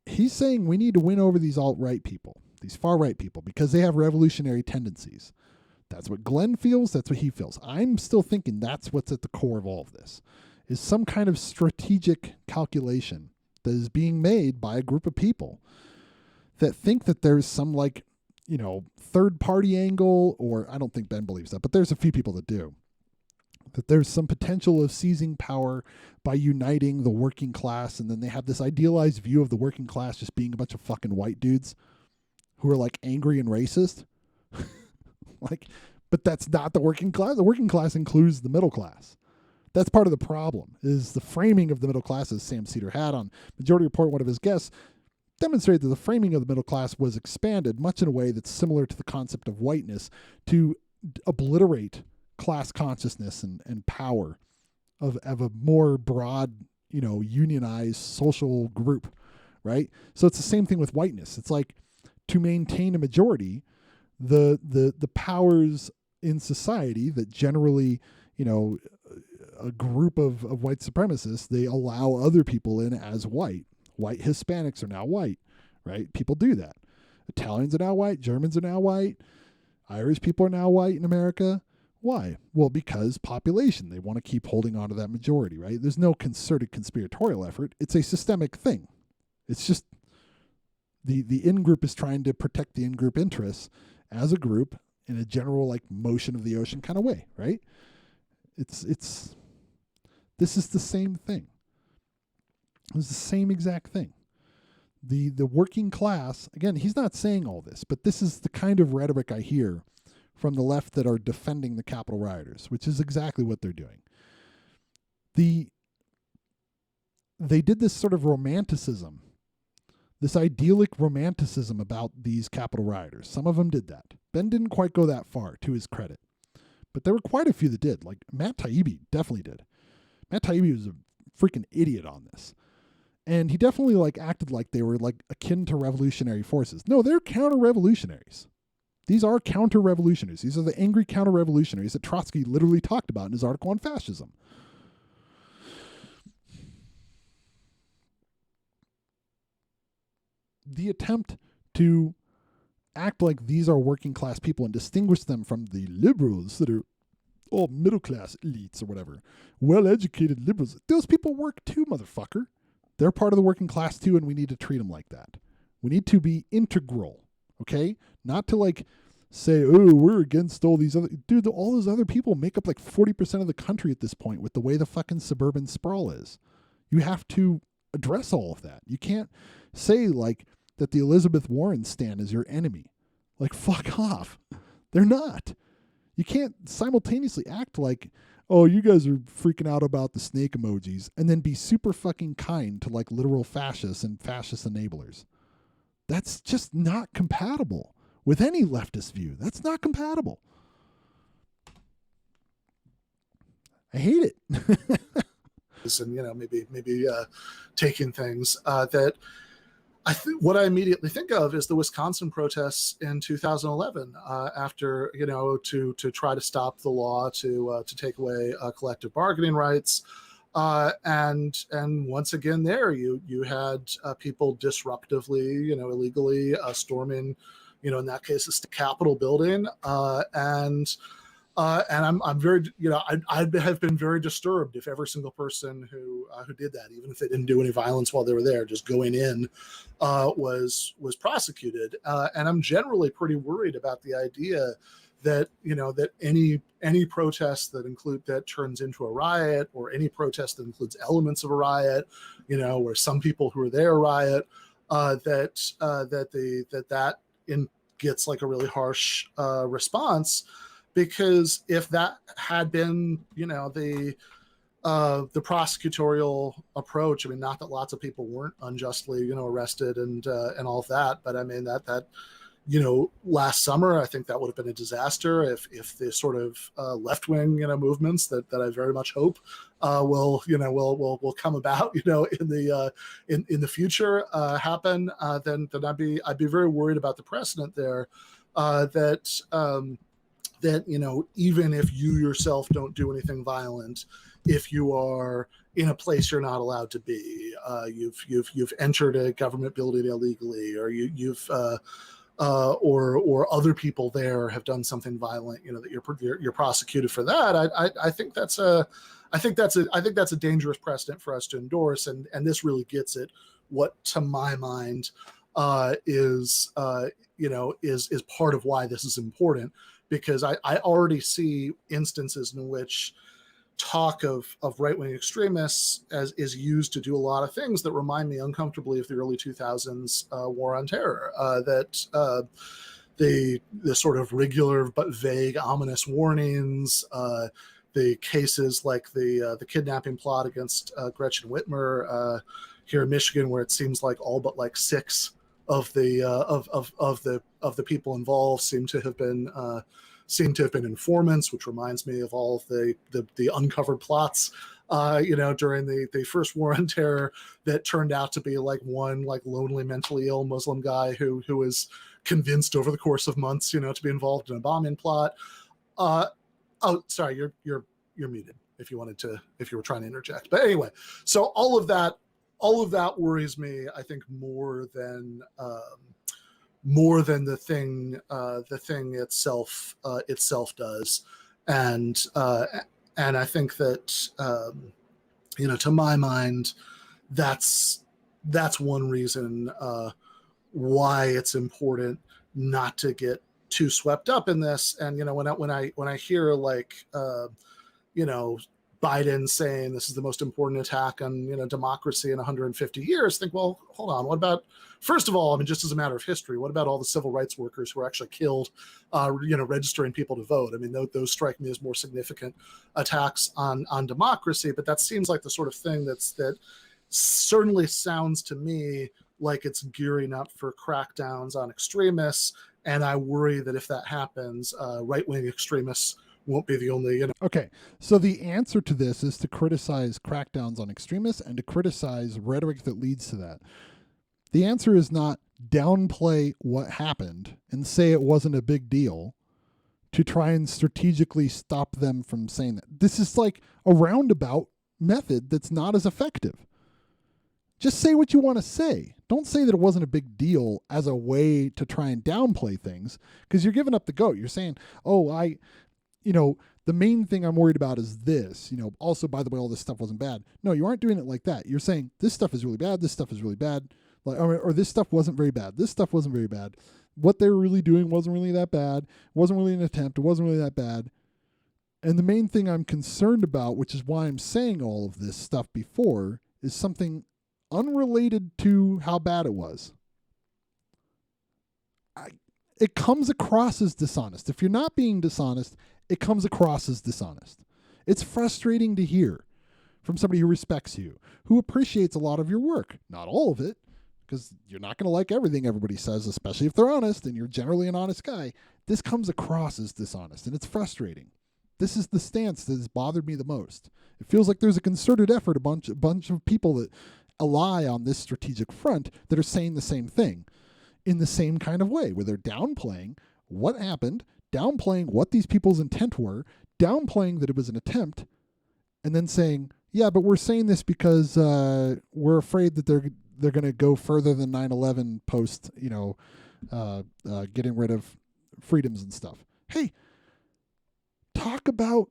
he's saying we need to win over these alt-right people, these far-right people, because they have revolutionary tendencies. That's what Glenn feels. That's what he feels. I'm still thinking that's what's at the core of all of this, is some kind of strategic calculation that is being made by a group of people that think that there's some like, third party angle, or I don't think Ben believes that, but there's a few people that do, that there's some potential of seizing power by uniting the working class. And then they have this idealized view of the working class just being a bunch of fucking white dudes who are like angry and racist. Like, but that's not the working class. The working class includes the middle class. That's part of the problem, is the framing of the middle class, as Sam Cedar had on Majority Report, one of his guests, demonstrated that the framing of the middle class was expanded much in a way that's similar to the concept of whiteness to obliterate class consciousness and power of a more broad, unionized social group, right? So it's the same thing with whiteness. It's like, to maintain a majority, the powers in society that generally, a group of white supremacists, they allow other people in as white. White Hispanics are now white, right? People do that. Italians are now white. Germans are now white. Irish people are now white in America. Why? Well, because population. They want to keep holding on to that majority, right? There's no concerted conspiratorial effort. It's a systemic thing. It's just the in-group is trying to protect the in-group interests as a group in a general like motion of the ocean kind of way, right? This is the same thing. It's the same exact thing. The working class, again, he's not saying all this, but this is the kind of rhetoric I hear from the left that are defending the Capitol rioters, which is exactly what they're doing. They did this sort of romanticism, this idyllic romanticism about these Capitol rioters. Some of them did that. Ben didn't quite go that far, to his credit. But there were quite a few that did. Like Matt Taibbi definitely did. Matt Taibbi was a freaking idiot on this. And he definitely like acted like they were like akin to revolutionary forces. No, they're counter-revolutionaries. These are counter-revolutionaries. These are the angry counter-revolutionaries that Trotsky literally talked about in his article on fascism. The attempt to act like these are working class people and distinguish them from the liberals that are all middle class elites or whatever, well-educated liberals. Those people work too, motherfucker. They're part of the working class too, and we need to treat them like that. We need to be integral, okay? Not to like say, oh, we're against all these other dude. All those other people make up like 40% of the country at this point with the way the fucking suburban sprawl is. You have to address all of that. You can't say like that the Elizabeth Warren stan is your enemy. Like, fuck off. They're not. You can't simultaneously act like, oh, you guys are freaking out about the snake emojis and then be super fucking kind to like literal fascists and fascist enablers. That's just not compatible with any leftist view. That's not compatible. I hate it. And maybe taking things that what I immediately think of is the Wisconsin protests in 2011 after to try to stop the law to take away collective bargaining rights. And once again, there you had people disruptively, illegally storming, in that case, it's the Capitol building, and I'm very, I'd have been very disturbed if every single person who did that, even if they didn't do any violence while they were there, just going in, was prosecuted. And I'm generally pretty worried about the idea that that any protest that turns into a riot, or any protest that includes elements of a riot, where some people who are there riot, that gets like a really harsh response. Because if that had been, the prosecutorial approach, I mean, not that lots of people weren't unjustly, arrested and all of that, but I mean that last summer, I think that would have been a disaster if the sort of left-wing, movements that I very much hope will come about, in the future happen. Then I'd be very worried about the precedent there, that even if you yourself don't do anything violent, if you are in a place you're not allowed to be, you've entered a government building illegally, or or other people there have done something violent, that you're prosecuted for that. I think that's a dangerous precedent for us to endorse, and this really gets at what, to my mind, is part of why this is important. Because I already see instances in which talk of right-wing extremists is used to do a lot of things that remind me uncomfortably of the early 2000s war on terror. The sort of regular but vague, ominous warnings, the cases like the kidnapping plot against Gretchen Whitmer here in Michigan, where it seems like all but like 6 of the people involved seem to have been informants, which reminds me of all of the uncovered plots, during the first war on terror that turned out to be like one like lonely mentally ill Muslim guy who was convinced over the course of months, to be involved in a bombing plot. Oh, sorry, you're muted if you were trying to interject. But anyway, so all of that worries me, I think, more than the thing itself does, and I think that to my mind, that's one reason why it's important not to get too swept up in this. And when I hear like Biden saying this is the most important attack on democracy in 150 years, think, well, hold on, what about, first of all, I mean, just as a matter of history, what about all the civil rights workers who were actually killed registering people to vote? I mean, those strike me as more significant attacks on democracy. But that seems like the sort of thing that certainly sounds to me like it's gearing up for crackdowns on extremists, and I worry that if that happens, right-wing extremists won't be the only, Okay, so the answer to this is to criticize crackdowns on extremists and to criticize rhetoric that leads to that. The answer is not downplay what happened and say it wasn't a big deal to try and strategically stop them from saying that. This is like a roundabout method that's not as effective. Just say what you want to say. Don't say that it wasn't a big deal as a way to try and downplay things, because you're giving up the goat. You're saying, oh, the main thing I'm worried about is this, also, by the way, all this stuff wasn't bad. No, you aren't doing it like that. You're saying this stuff is really bad. This stuff is really bad. Or this stuff wasn't very bad. This stuff wasn't very bad. what they were really doing wasn't really that bad. It wasn't really an attempt. It wasn't really that bad. And the main thing I'm concerned about, which is why I'm saying all of this stuff before, is something unrelated to how bad it was. It comes across as dishonest. If you're not being dishonest, it comes across as dishonest. It's frustrating to hear from somebody who respects you, who appreciates a lot of your work. Not all of it, because you're not going to like everything everybody says, especially if they're honest, and you're generally an honest guy. This comes across as dishonest, and it's frustrating. This is the stance that has bothered me the most. It feels like there's a concerted effort, a bunch of people that ally on this strategic front that are saying the same thing in the same kind of way, where they're downplaying what happened, downplaying what these people's intent were, downplaying that it was an attempt, and then saying, yeah, but we're saying this because we're afraid that they're going to go further than 9/11 post, getting rid of freedoms and stuff. Hey, talk about,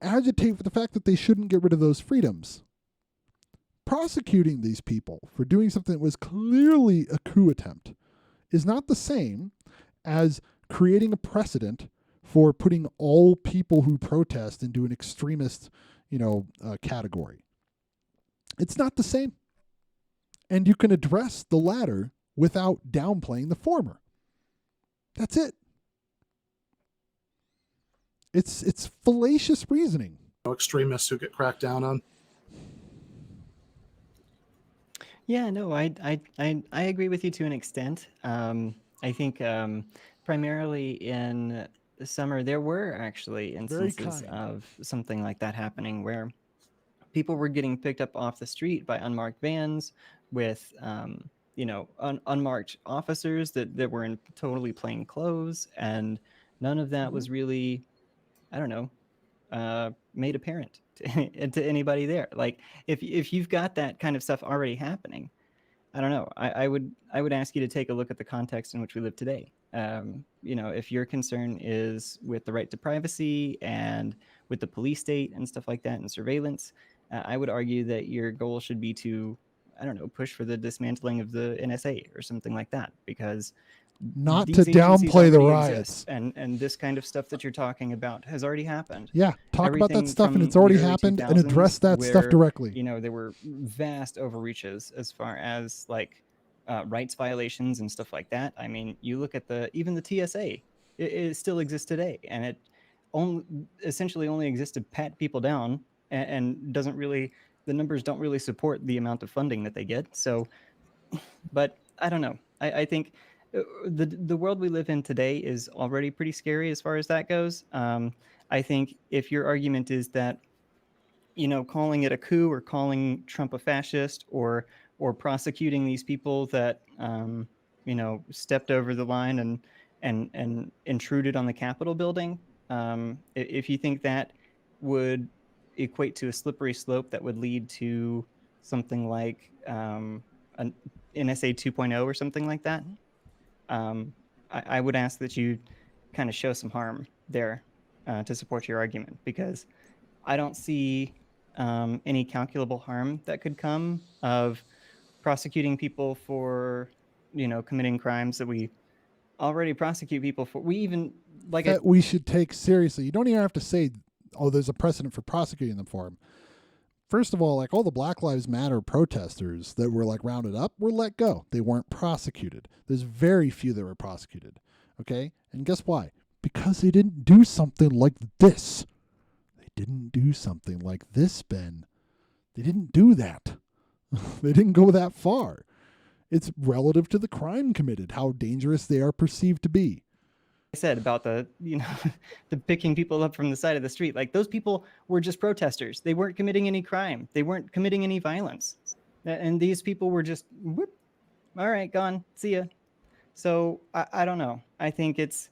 agitate for the fact that they shouldn't get rid of those freedoms. Prosecuting these people for doing something that was clearly a coup attempt is not the same as creating a precedent for putting all people who protest into an extremist, category. It's not the same. And you can address the latter without downplaying the former. That's it. It's fallacious reasoning. Extremists who get cracked down on. Yeah, no, I agree with you to an extent. I think primarily in the summer there were actually instances of something like that happening where people were getting picked up off the street by unmarked vans with unmarked officers that were in totally plain clothes, and none of that was really, I don't know, made apparent to anybody there. Like if you've got that kind of stuff already happening, I don't know. I would ask you to take a look at the context in which we live today. If your concern is with the right to privacy and with the police state and stuff like that and surveillance, I would argue that your goal should be to, I don't know, push for the dismantling of the NSA or something like that, because not to downplay the riots and this kind of stuff that you're talking about has already happened. Yeah, talk about that stuff, and it's already happened, and address that stuff directly. There were vast overreaches as far as like rights violations and stuff like that. I mean, you look at even the TSA, it still exists today, and it essentially only exists to pat people down, and doesn't really, the numbers don't really support the amount of funding that they get. So, but I don't know. I think the world we live in today is already pretty scary as far as that goes. I think if your argument is that, calling it a coup or calling Trump a fascist or prosecuting these people that, stepped over the line and intruded on the Capitol building, if you think that would equate to a slippery slope that would lead to something like an NSA 2.0 or something like that, I would ask that you kind of show some harm there to support your argument, because I don't see any calculable harm that could come of prosecuting people for, committing crimes that we already prosecute people for. We even we should take seriously. You don't even have to say, oh, there's a precedent for prosecuting them for them. First of all, like all the Black Lives Matter protesters that were like rounded up were let go. They weren't prosecuted. There's very few that were prosecuted. Okay? And guess why? Because they didn't do something like this. They didn't do something like this, Ben. They didn't do that. They didn't go that far. It's relative to the crime committed, how dangerous they are perceived to be. I said about the picking people up from the side of the street, like those people were just protesters. They weren't committing any crime. They weren't committing any violence. And these people were just, whoop, all right, gone, see ya. So I don't know. I think it's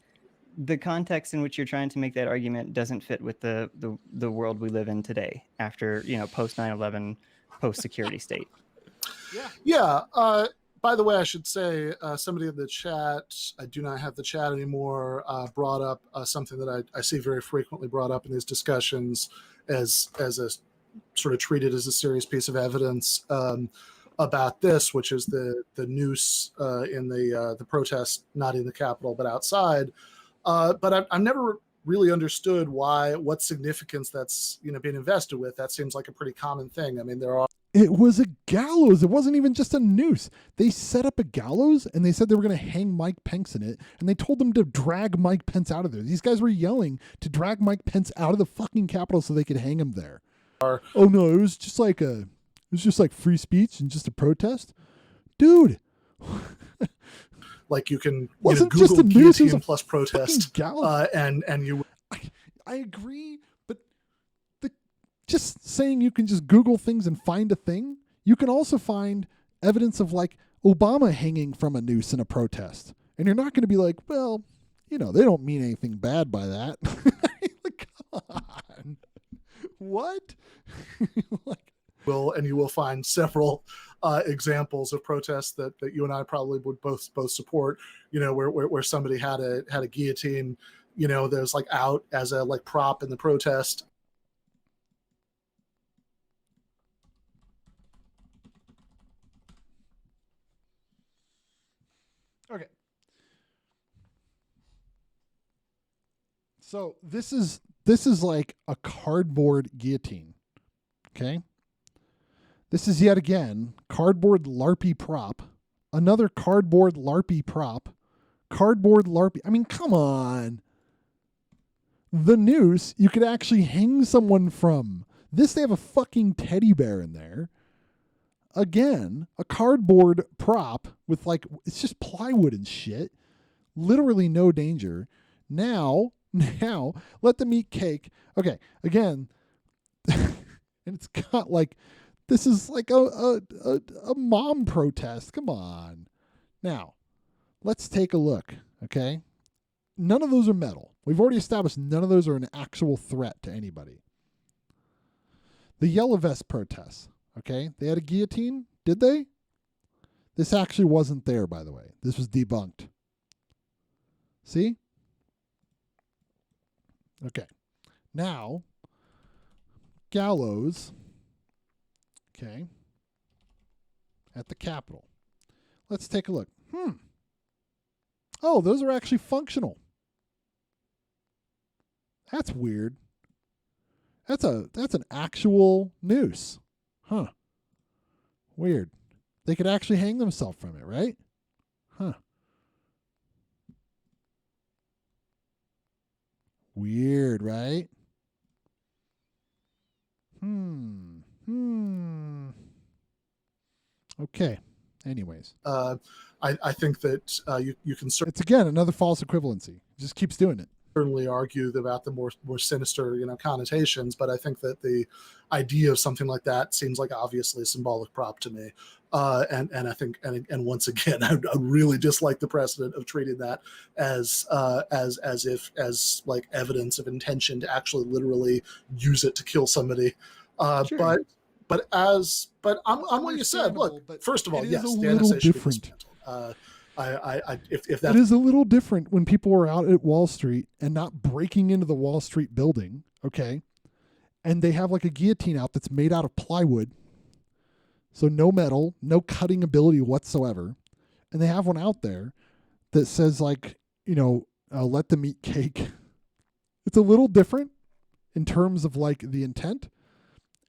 the context in which you're trying to make that argument doesn't fit with the world we live in today after, post 9/11, post security state. Yeah. By the way, I should say somebody in the chat, I do not have the chat anymore, brought up something that I see very frequently brought up in these discussions as a sort of treated as a serious piece of evidence. about this, which is the noose in the protest, not in the Capitol but outside. But I've never really understood what significance that's being invested with. That seems like a pretty common thing. I mean, there are. It was a gallows. It wasn't even just a noose. They set up a gallows and they said they were going to hang Mike Pence in it. And they told them to drag Mike Pence out of there. These guys were yelling to drag Mike Pence out of the fucking Capitol so they could hang him there. Oh no, it was just like free speech and just a protest. Dude. Like you can wasn't Google just a noose, guillotine plus protest. And you. I agree, but just saying you can just Google things and find a thing, you can also find evidence of like Obama hanging from a noose in a protest. And you're not going to be like, well, they don't mean anything bad by that. Like, come on. What? And you will find several examples of protests that you and I probably would both support, where somebody had a guillotine, that was like out as a like prop in the protest. Okay. So this is like a cardboard guillotine. Okay. This is yet again cardboard LARPy prop, another cardboard LARPy prop, cardboard LARPy. I mean, come on. The noose you could actually hang someone from. This, they have a fucking teddy bear in there. Again, a cardboard prop with like, it's just plywood and shit. Literally no danger. Now, let them eat cake. Okay, again, and it's got like, this is like a mom protest. Come on. Now, let's take a look, okay? None of those are metal. We've already established none of those are an actual threat to anybody. The yellow vest protests, okay? They had a guillotine, did they? This actually wasn't there, by the way. This was debunked. See? Okay. Now, gallows, okay, at the Capitol. Let's take a look. Oh, those are actually functional. That's weird. That's an actual noose. Huh. Weird. They could actually hang themselves from it, right? Huh. Weird, right? Okay. Anyways. I think that you can It's again another false equivalency. It just keeps doing it. Certainly argue about the more sinister connotations, but I think that the idea of something like that seems like obviously a symbolic prop to me, and I think and once again I really dislike the precedent of treating that as like evidence of intention to actually literally use it to kill somebody. Sure. But I'm what you said. Look, first of all, yes, the NSA should be dismantled. If that is a little different when people were out at Wall Street and not breaking into the Wall Street building, okay, and they have like a guillotine out that's made out of plywood, so no metal, no cutting ability whatsoever, and they have one out there that says like, let them eat cake. It's a little different in terms of like the intent,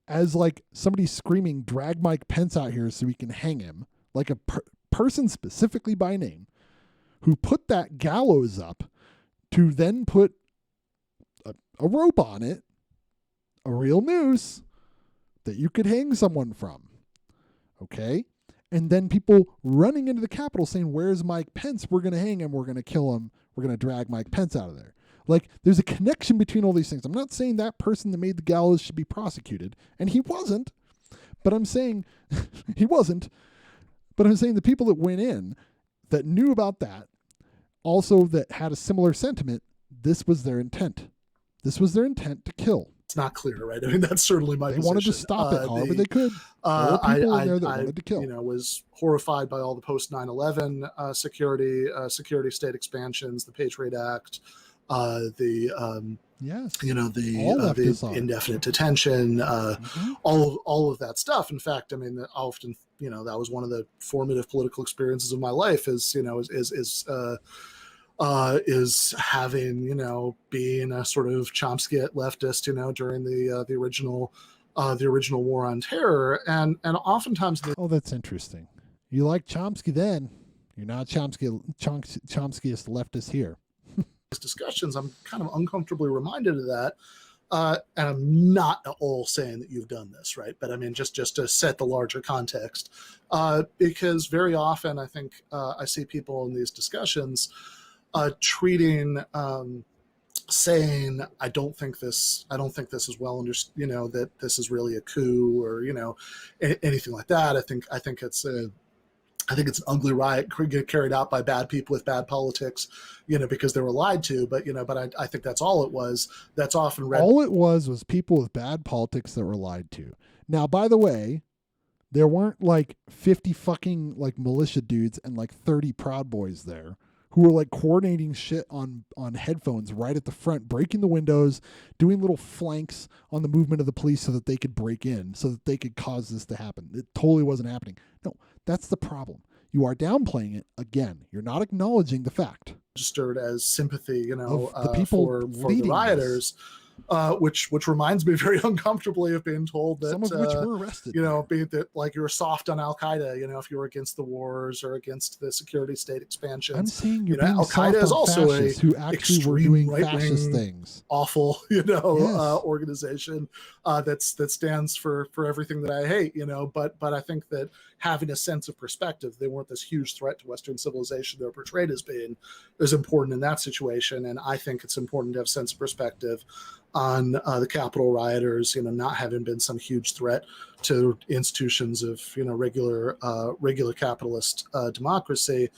as like somebody screaming, drag Mike Pence out here so we can hang him, like a person specifically by name who put that gallows up to then put a rope on it, a real noose that you could hang someone from. Okay? And then people running into the Capitol saying, where's Mike Pence? We're going to hang him. We're going to kill him. We're going to drag Mike Pence out of there. Like, there's a connection between all these things. I'm not saying that person that made the gallows should be prosecuted, and he wasn't, but I'm saying he wasn't. But I'm saying the people that went in that knew about that, also that had a similar sentiment, this was their intent. This was their intent to kill. It's not clear, right? I mean, that's certainly my They position. wanted to stop it however they could. There were people in there that wanted to kill. Was horrified by all the post 9/11 security state expansions, the Patriot Act, the Yes. You know, All the leftists are. indefinite detention, all of that stuff. In fact, I mean, often, you know, that was one of the formative political experiences of my life. Is, you know, is having, you know, being a sort of Chomsky leftist, you know, during the original War on Terror, and oftentimes Oh, that's interesting. You like Chomsky then? You're not Chomskyist leftist here. discussions, I'm kind of uncomfortably reminded of that. And I'm not at all saying that you've done this, right? But I mean, just to set the larger context, because very often I think I see people in these discussions treating, saying, I don't think this is well understood, you know, that this is really a coup, or, you know, anything like that. I think it's an ugly riot carried out by bad people with bad politics, you know, because they were lied to. But, you know, but I think that's all it was. That's often read. All it was people with bad politics that were lied to. Now, by the way, there weren't like 50 fucking like militia dudes and like 30 Proud Boys there who were like coordinating shit on headphones right at the front, breaking the windows, doing little flanks on the movement of the police so that they could break in, so that they could cause this to happen. It totally wasn't happening. No, that's the problem. You are downplaying it again. You're not acknowledging the fact. Registered as sympathy, you know, Of the people for the rioters. Which reminds me very uncomfortably of being told that some of which were arrested. You know, be that like you were soft on Al Qaeda, you know, if you were against the wars or against the security state expansion. I'm saying you're being Al Qaeda is also who actually were doing fascist things. Awful, you know, organization that stands for everything that I hate, you know. But I think that having a sense of perspective, they weren't this huge threat to Western civilization they're portrayed as being, is important in that situation. And I think it's important to have a sense of perspective on the Capitol rioters, you know, not having been some huge threat to institutions of, you know, regular capitalist democracy.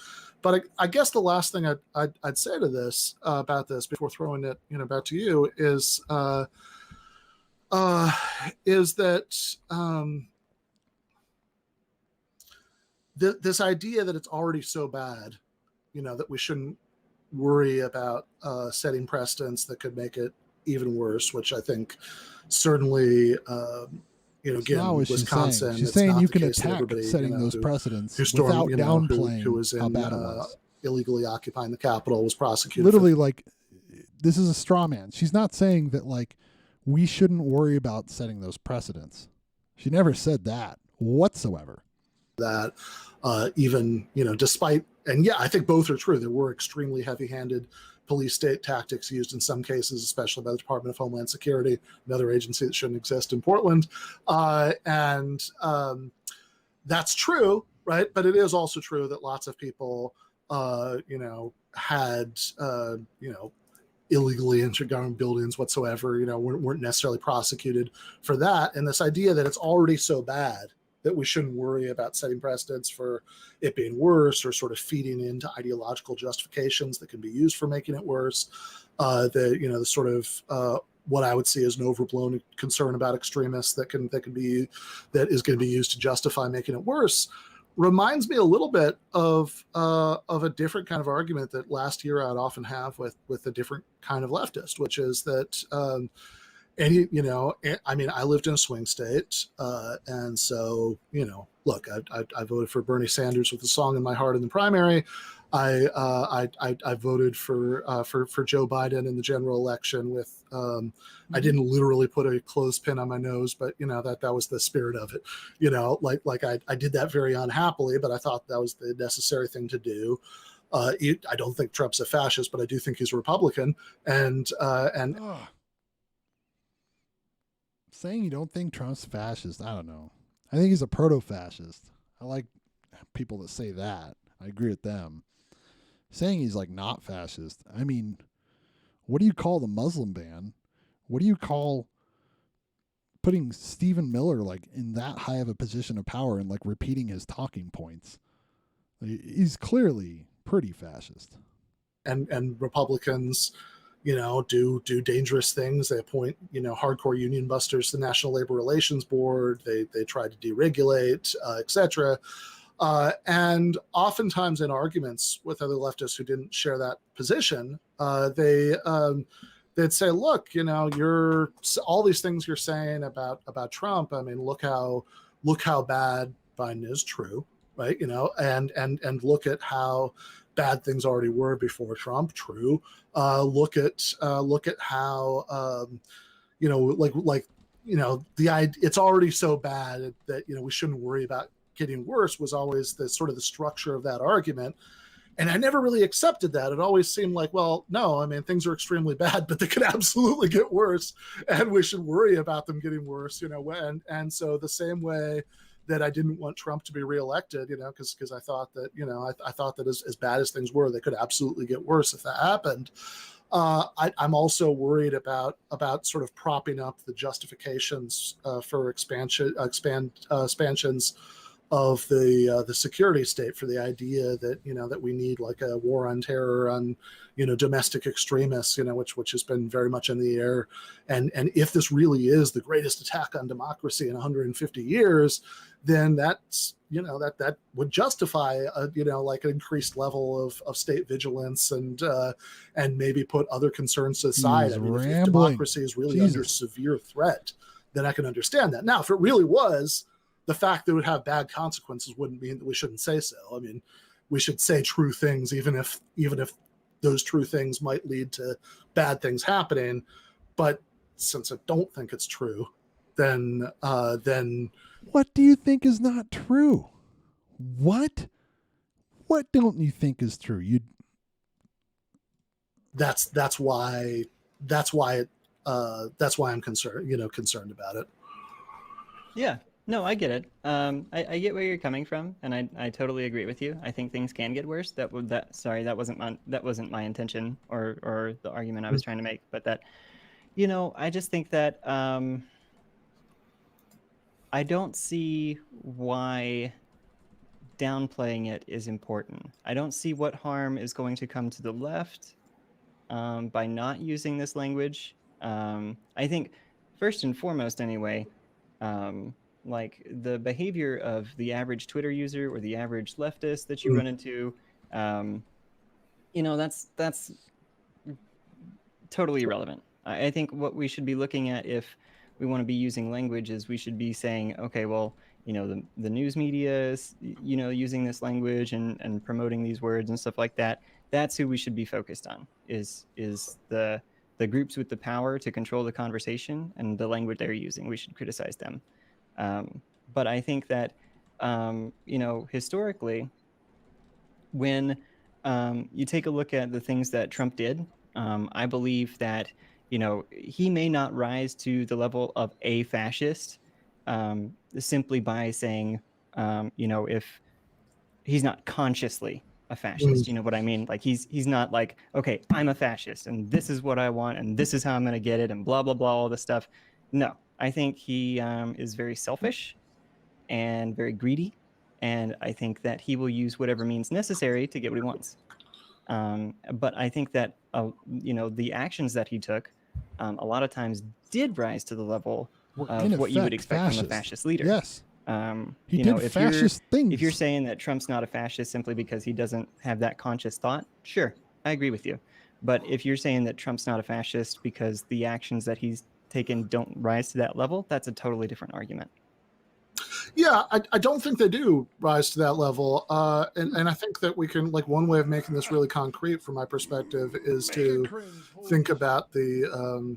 But I guess the last thing I'd say to this about this before throwing it, you know, back to you is that this idea that it's already so bad, you know, that we shouldn't worry about setting precedents that could make it even worse, which I think certainly, you know, again, Wisconsin. She's saying you can attack setting, you know, those precedents without downplaying who was in, how bad it was. Illegally occupying the Capitol, was prosecuted. Literally, like, this is a straw man. She's not saying that, like, we shouldn't worry about setting those precedents. She never said that whatsoever. That even, you know, despite, and yeah, I think both are true. There were extremely heavy-handed police state tactics used in some cases, especially by the Department of Homeland Security, another agency that shouldn't exist in Portland. And that's true, right? But it is also true that lots of people, you know, had, you know, illegally entered government buildings whatsoever, you know, weren't necessarily prosecuted for that. And this idea that it's already so bad that we shouldn't worry about setting precedents for it being worse, or sort of feeding into ideological justifications that can be used for making it worse. You know, the sort of what I would see as an overblown concern about extremists that is going to be used to justify making it worse, reminds me a little bit of a different kind of argument that last year I'd often have with a different kind of leftist, which is that. And, you know, I mean, I lived in a swing state. And so, you know, look, I voted for Bernie Sanders with a song in my heart in the primary. I voted for Joe Biden in the general election with, I didn't literally put a clothespin on my nose, but, you know, that was the spirit of it. You know, like I did that very unhappily, but I thought that was the necessary thing to do. I don't think Trump's a fascist, but I do think he's a Republican. And saying you don't think Trump's fascist, I don't know. I think he's a proto-fascist. I like people that say that. I agree with them. Saying he's like not fascist, I mean, what do you call the Muslim ban? What do you call putting Stephen Miller like in that high of a position of power and like repeating his talking points? He's clearly pretty fascist. And Republicans, you know, do dangerous things. They appoint, you know, hardcore union busters to the National Labor Relations Board. They try to deregulate, etc. And oftentimes in arguments with other leftists who didn't share that position, they they'd say, look, you're all these things you're saying about Trump. I mean, look how bad Biden is, true, right? And look at how bad things already were before Trump, true. Look at how it's already so bad that we shouldn't worry about getting worse was always the sort of the structure of that argument. And I never really accepted that. It always seemed like, well, no, I mean, things are extremely bad, but they could absolutely get worse, and we should worry about them getting worse, and so the same way that I didn't want Trump to be reelected, because I thought that, I thought that as bad as things were, they could absolutely get worse if that happened. I'm also worried about sort of propping up the justifications for expansions of the security state, for the idea that that we need like a war on terror, on domestic extremists, which has been very much in the air, and if this really is the greatest attack on democracy in 150 years, then that's that would justify like an increased level of state vigilance, and maybe put other concerns to the side. I mean, if democracy is really under severe threat, then I can understand that. Now, if it really was, the fact that it would have bad consequences wouldn't mean that we shouldn't say so. I mean, we should say true things, even if those true things might lead to bad things happening. But since I don't think it's true, then what do you think is not true? What don't you think is true? That's why I'm concerned about it. Yeah. No, I get it. I get where you're coming from, and I totally agree with you. I think things can get worse. That wasn't my intention or the argument I was trying to make. But that, I just think that I don't see why downplaying it is important. I don't see what harm is going to come to the left by not using this language. I think first and foremost, anyway. Like the behavior of the average Twitter user or the average leftist that you run into, that's totally irrelevant. I think what we should be looking at if we want to be using language is we should be saying, okay, well, the news media is, using this language and promoting these words and stuff like that. That's who we should be focused on, is the groups with the power to control the conversation and the language they're using. We should criticize them. But I think that, historically, when you take a look at the things that Trump did, I believe that, he may not rise to the level of a fascist simply by saying, if he's not consciously a fascist, you know what I mean? Like he's not like, okay, I'm a fascist and this is what I want and this is how I'm going to get it and blah, blah, blah, all this stuff. No. I think he is very selfish and very greedy, and I think that he will use whatever means necessary to get what he wants. But I think that the actions that he took a lot of times did rise to the level of what you would expect from a fascist leader. Yes. He did fascist things. If you're saying that Trump's not a fascist simply because he doesn't have that conscious thought, sure, I agree with you. But if you're saying that Trump's not a fascist because the actions that he's taken don't rise to that level, that's a totally different argument. Yeah, I don't think they do rise to that level. And I think that we can, like, one way of making this really concrete from my perspective is to think about the,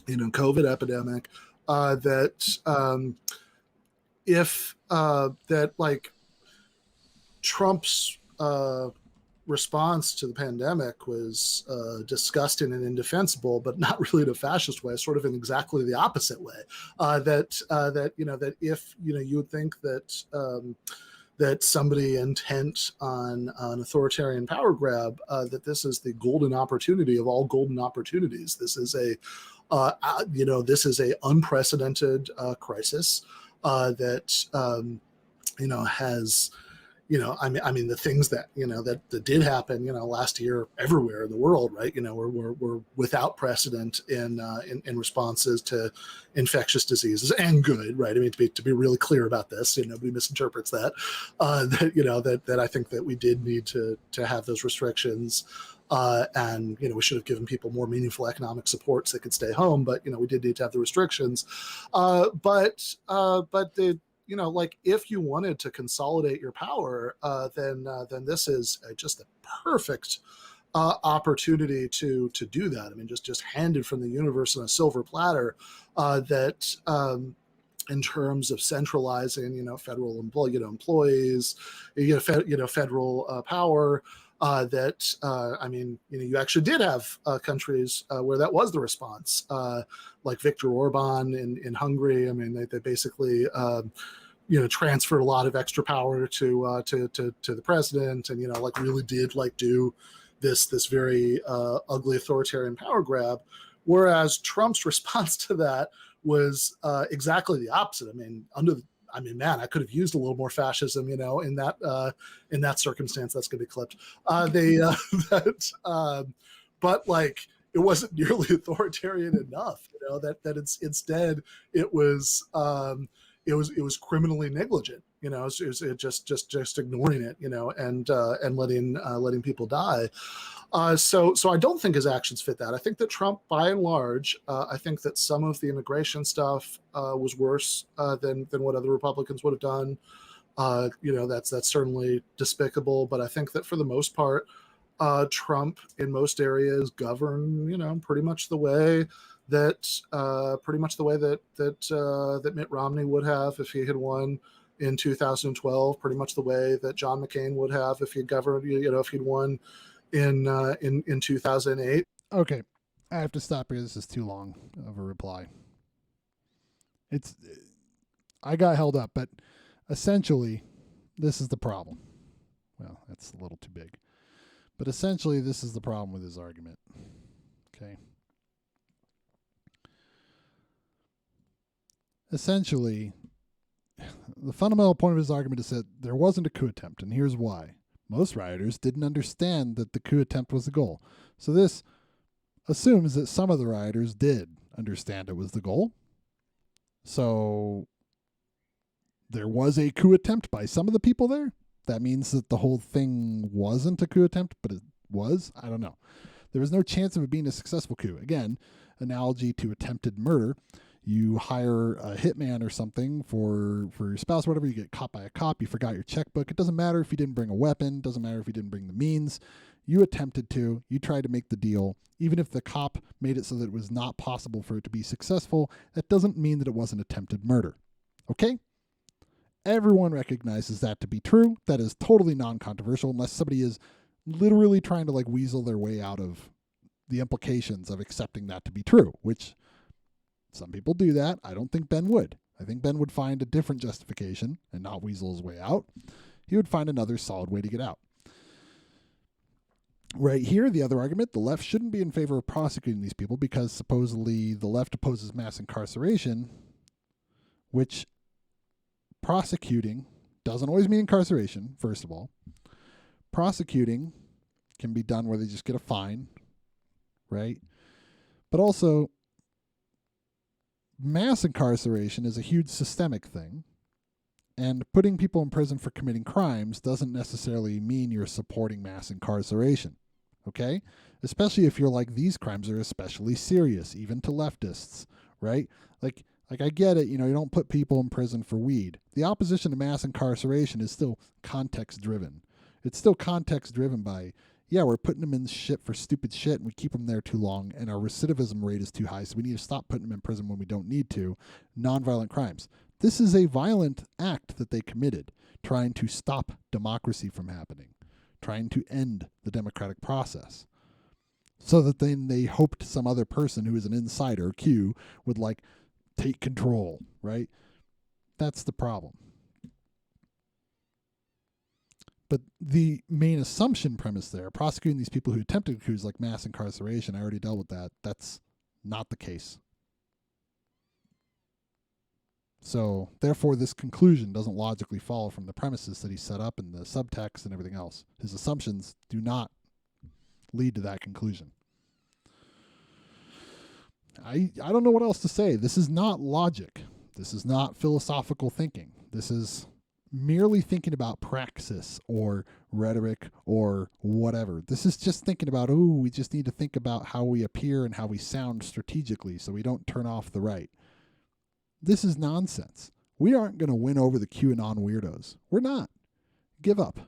COVID epidemic, that Trump's response to the pandemic was disgusting and indefensible, but not really in a fascist way, sort of in exactly the opposite way. That if you would think that somebody intent on an authoritarian power grab, that this is the golden opportunity of all golden opportunities. This is a unprecedented crisis that has. I mean, the things that that did happen, last year everywhere in the world, right? We're without precedent in responses to infectious diseases, and good, right? I mean, to be really clear about this, nobody misinterprets that. That I think that we did need to have those restrictions. And we should have given people more meaningful economic support so they could stay home. But we did need to have the restrictions. But the like if you wanted to consolidate your power, then this is just the perfect opportunity to do that. I mean, just handed from the universe on a silver platter. That in terms of centralizing, federal employees, federal power. That I mean, you actually did have countries where that was the response, like Viktor Orban in Hungary. I mean, they basically transferred a lot of extra power to the president, and like really did like do this very ugly authoritarian power grab. Whereas Trump's response to that was exactly the opposite. I mean, man, I could have used a little more fascism, in that circumstance. That's going to be clipped. But like, it wasn't nearly authoritarian enough. That it's instead it was criminally negligent. It was just ignoring it. And letting people die. So I don't think his actions fit that. I think that Trump, by and large, I think that some of the immigration stuff was worse than what other Republicans would have done. That's certainly despicable. But I think that for the most part, Trump in most areas governed, pretty much the way that Mitt Romney would have if he had won in 2012. Pretty much the way that John McCain would have if he'd governed, if he'd won in 2008. Okay, I have to stop here. This is too long of a reply. I got held up, but essentially, this is the problem. Well, that's a little too big. But essentially, this is the problem with his argument. Okay. Essentially, the fundamental point of his argument is that there wasn't a coup attempt, and here's why. Most rioters didn't understand that the coup attempt was the goal. So this assumes that some of the rioters did understand it was the goal. So there was a coup attempt by some of the people there. That means that the whole thing wasn't a coup attempt, but it was? I don't know. There was no chance of it being a successful coup. Again, analogy to attempted murder. You hire a hitman or something for your spouse, whatever, you get caught by a cop, you forgot your checkbook. It doesn't matter if you didn't bring a weapon, doesn't matter if you didn't bring the means. You attempted to, you tried to make the deal. Even if the cop made it so that it was not possible for it to be successful, that doesn't mean that it wasn't attempted murder. Okay? Everyone recognizes that to be true. That is totally non-controversial unless somebody is literally trying to like weasel their way out of the implications of accepting that to be true, which some people do that. I don't think Ben would. I think Ben would find a different justification and not weasel his way out. He would find another solid way to get out. Right here, the other argument, the left shouldn't be in favor of prosecuting these people because supposedly the left opposes mass incarceration, which prosecuting doesn't always mean incarceration, first of all. Prosecuting can be done where they just get a fine, right? But also, mass incarceration is a huge systemic thing, and putting people in prison for committing crimes doesn't necessarily mean you're supporting mass incarceration, okay? Especially if you're like, these crimes are especially serious, even to leftists, right? Like I get it, you don't put people in prison for weed. The opposition to mass incarceration is still context-driven. It's still context-driven by, yeah, we're putting them in shit for stupid shit and we keep them there too long and our recidivism rate is too high, so we need to stop putting them in prison when we don't need to. Nonviolent crimes. This is a violent act that they committed, trying to stop democracy from happening, trying to end the democratic process. So that then they hoped some other person who is an insider, Q, would like take control, right? That's the problem. But the main assumption premise there, prosecuting these people who attempted coups like mass incarceration, I already dealt with that. That's not the case. So, therefore, this conclusion doesn't logically follow from the premises that he set up in the subtext and everything else. His assumptions do not lead to that conclusion. I don't know what else to say. This is not logic. This is not philosophical thinking. This is merely thinking about praxis or rhetoric or whatever. This is just thinking about, we just need to think about how we appear and how we sound strategically so we don't turn off the right. This is nonsense. We aren't going to win over the QAnon weirdos. We're not. Give up.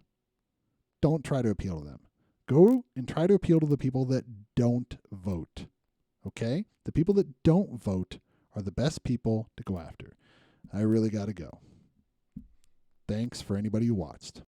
Don't try to appeal to them. Go and try to appeal to the people that don't vote. Okay? The people that don't vote are the best people to go after. I really got to go. Thanks for anybody who watched.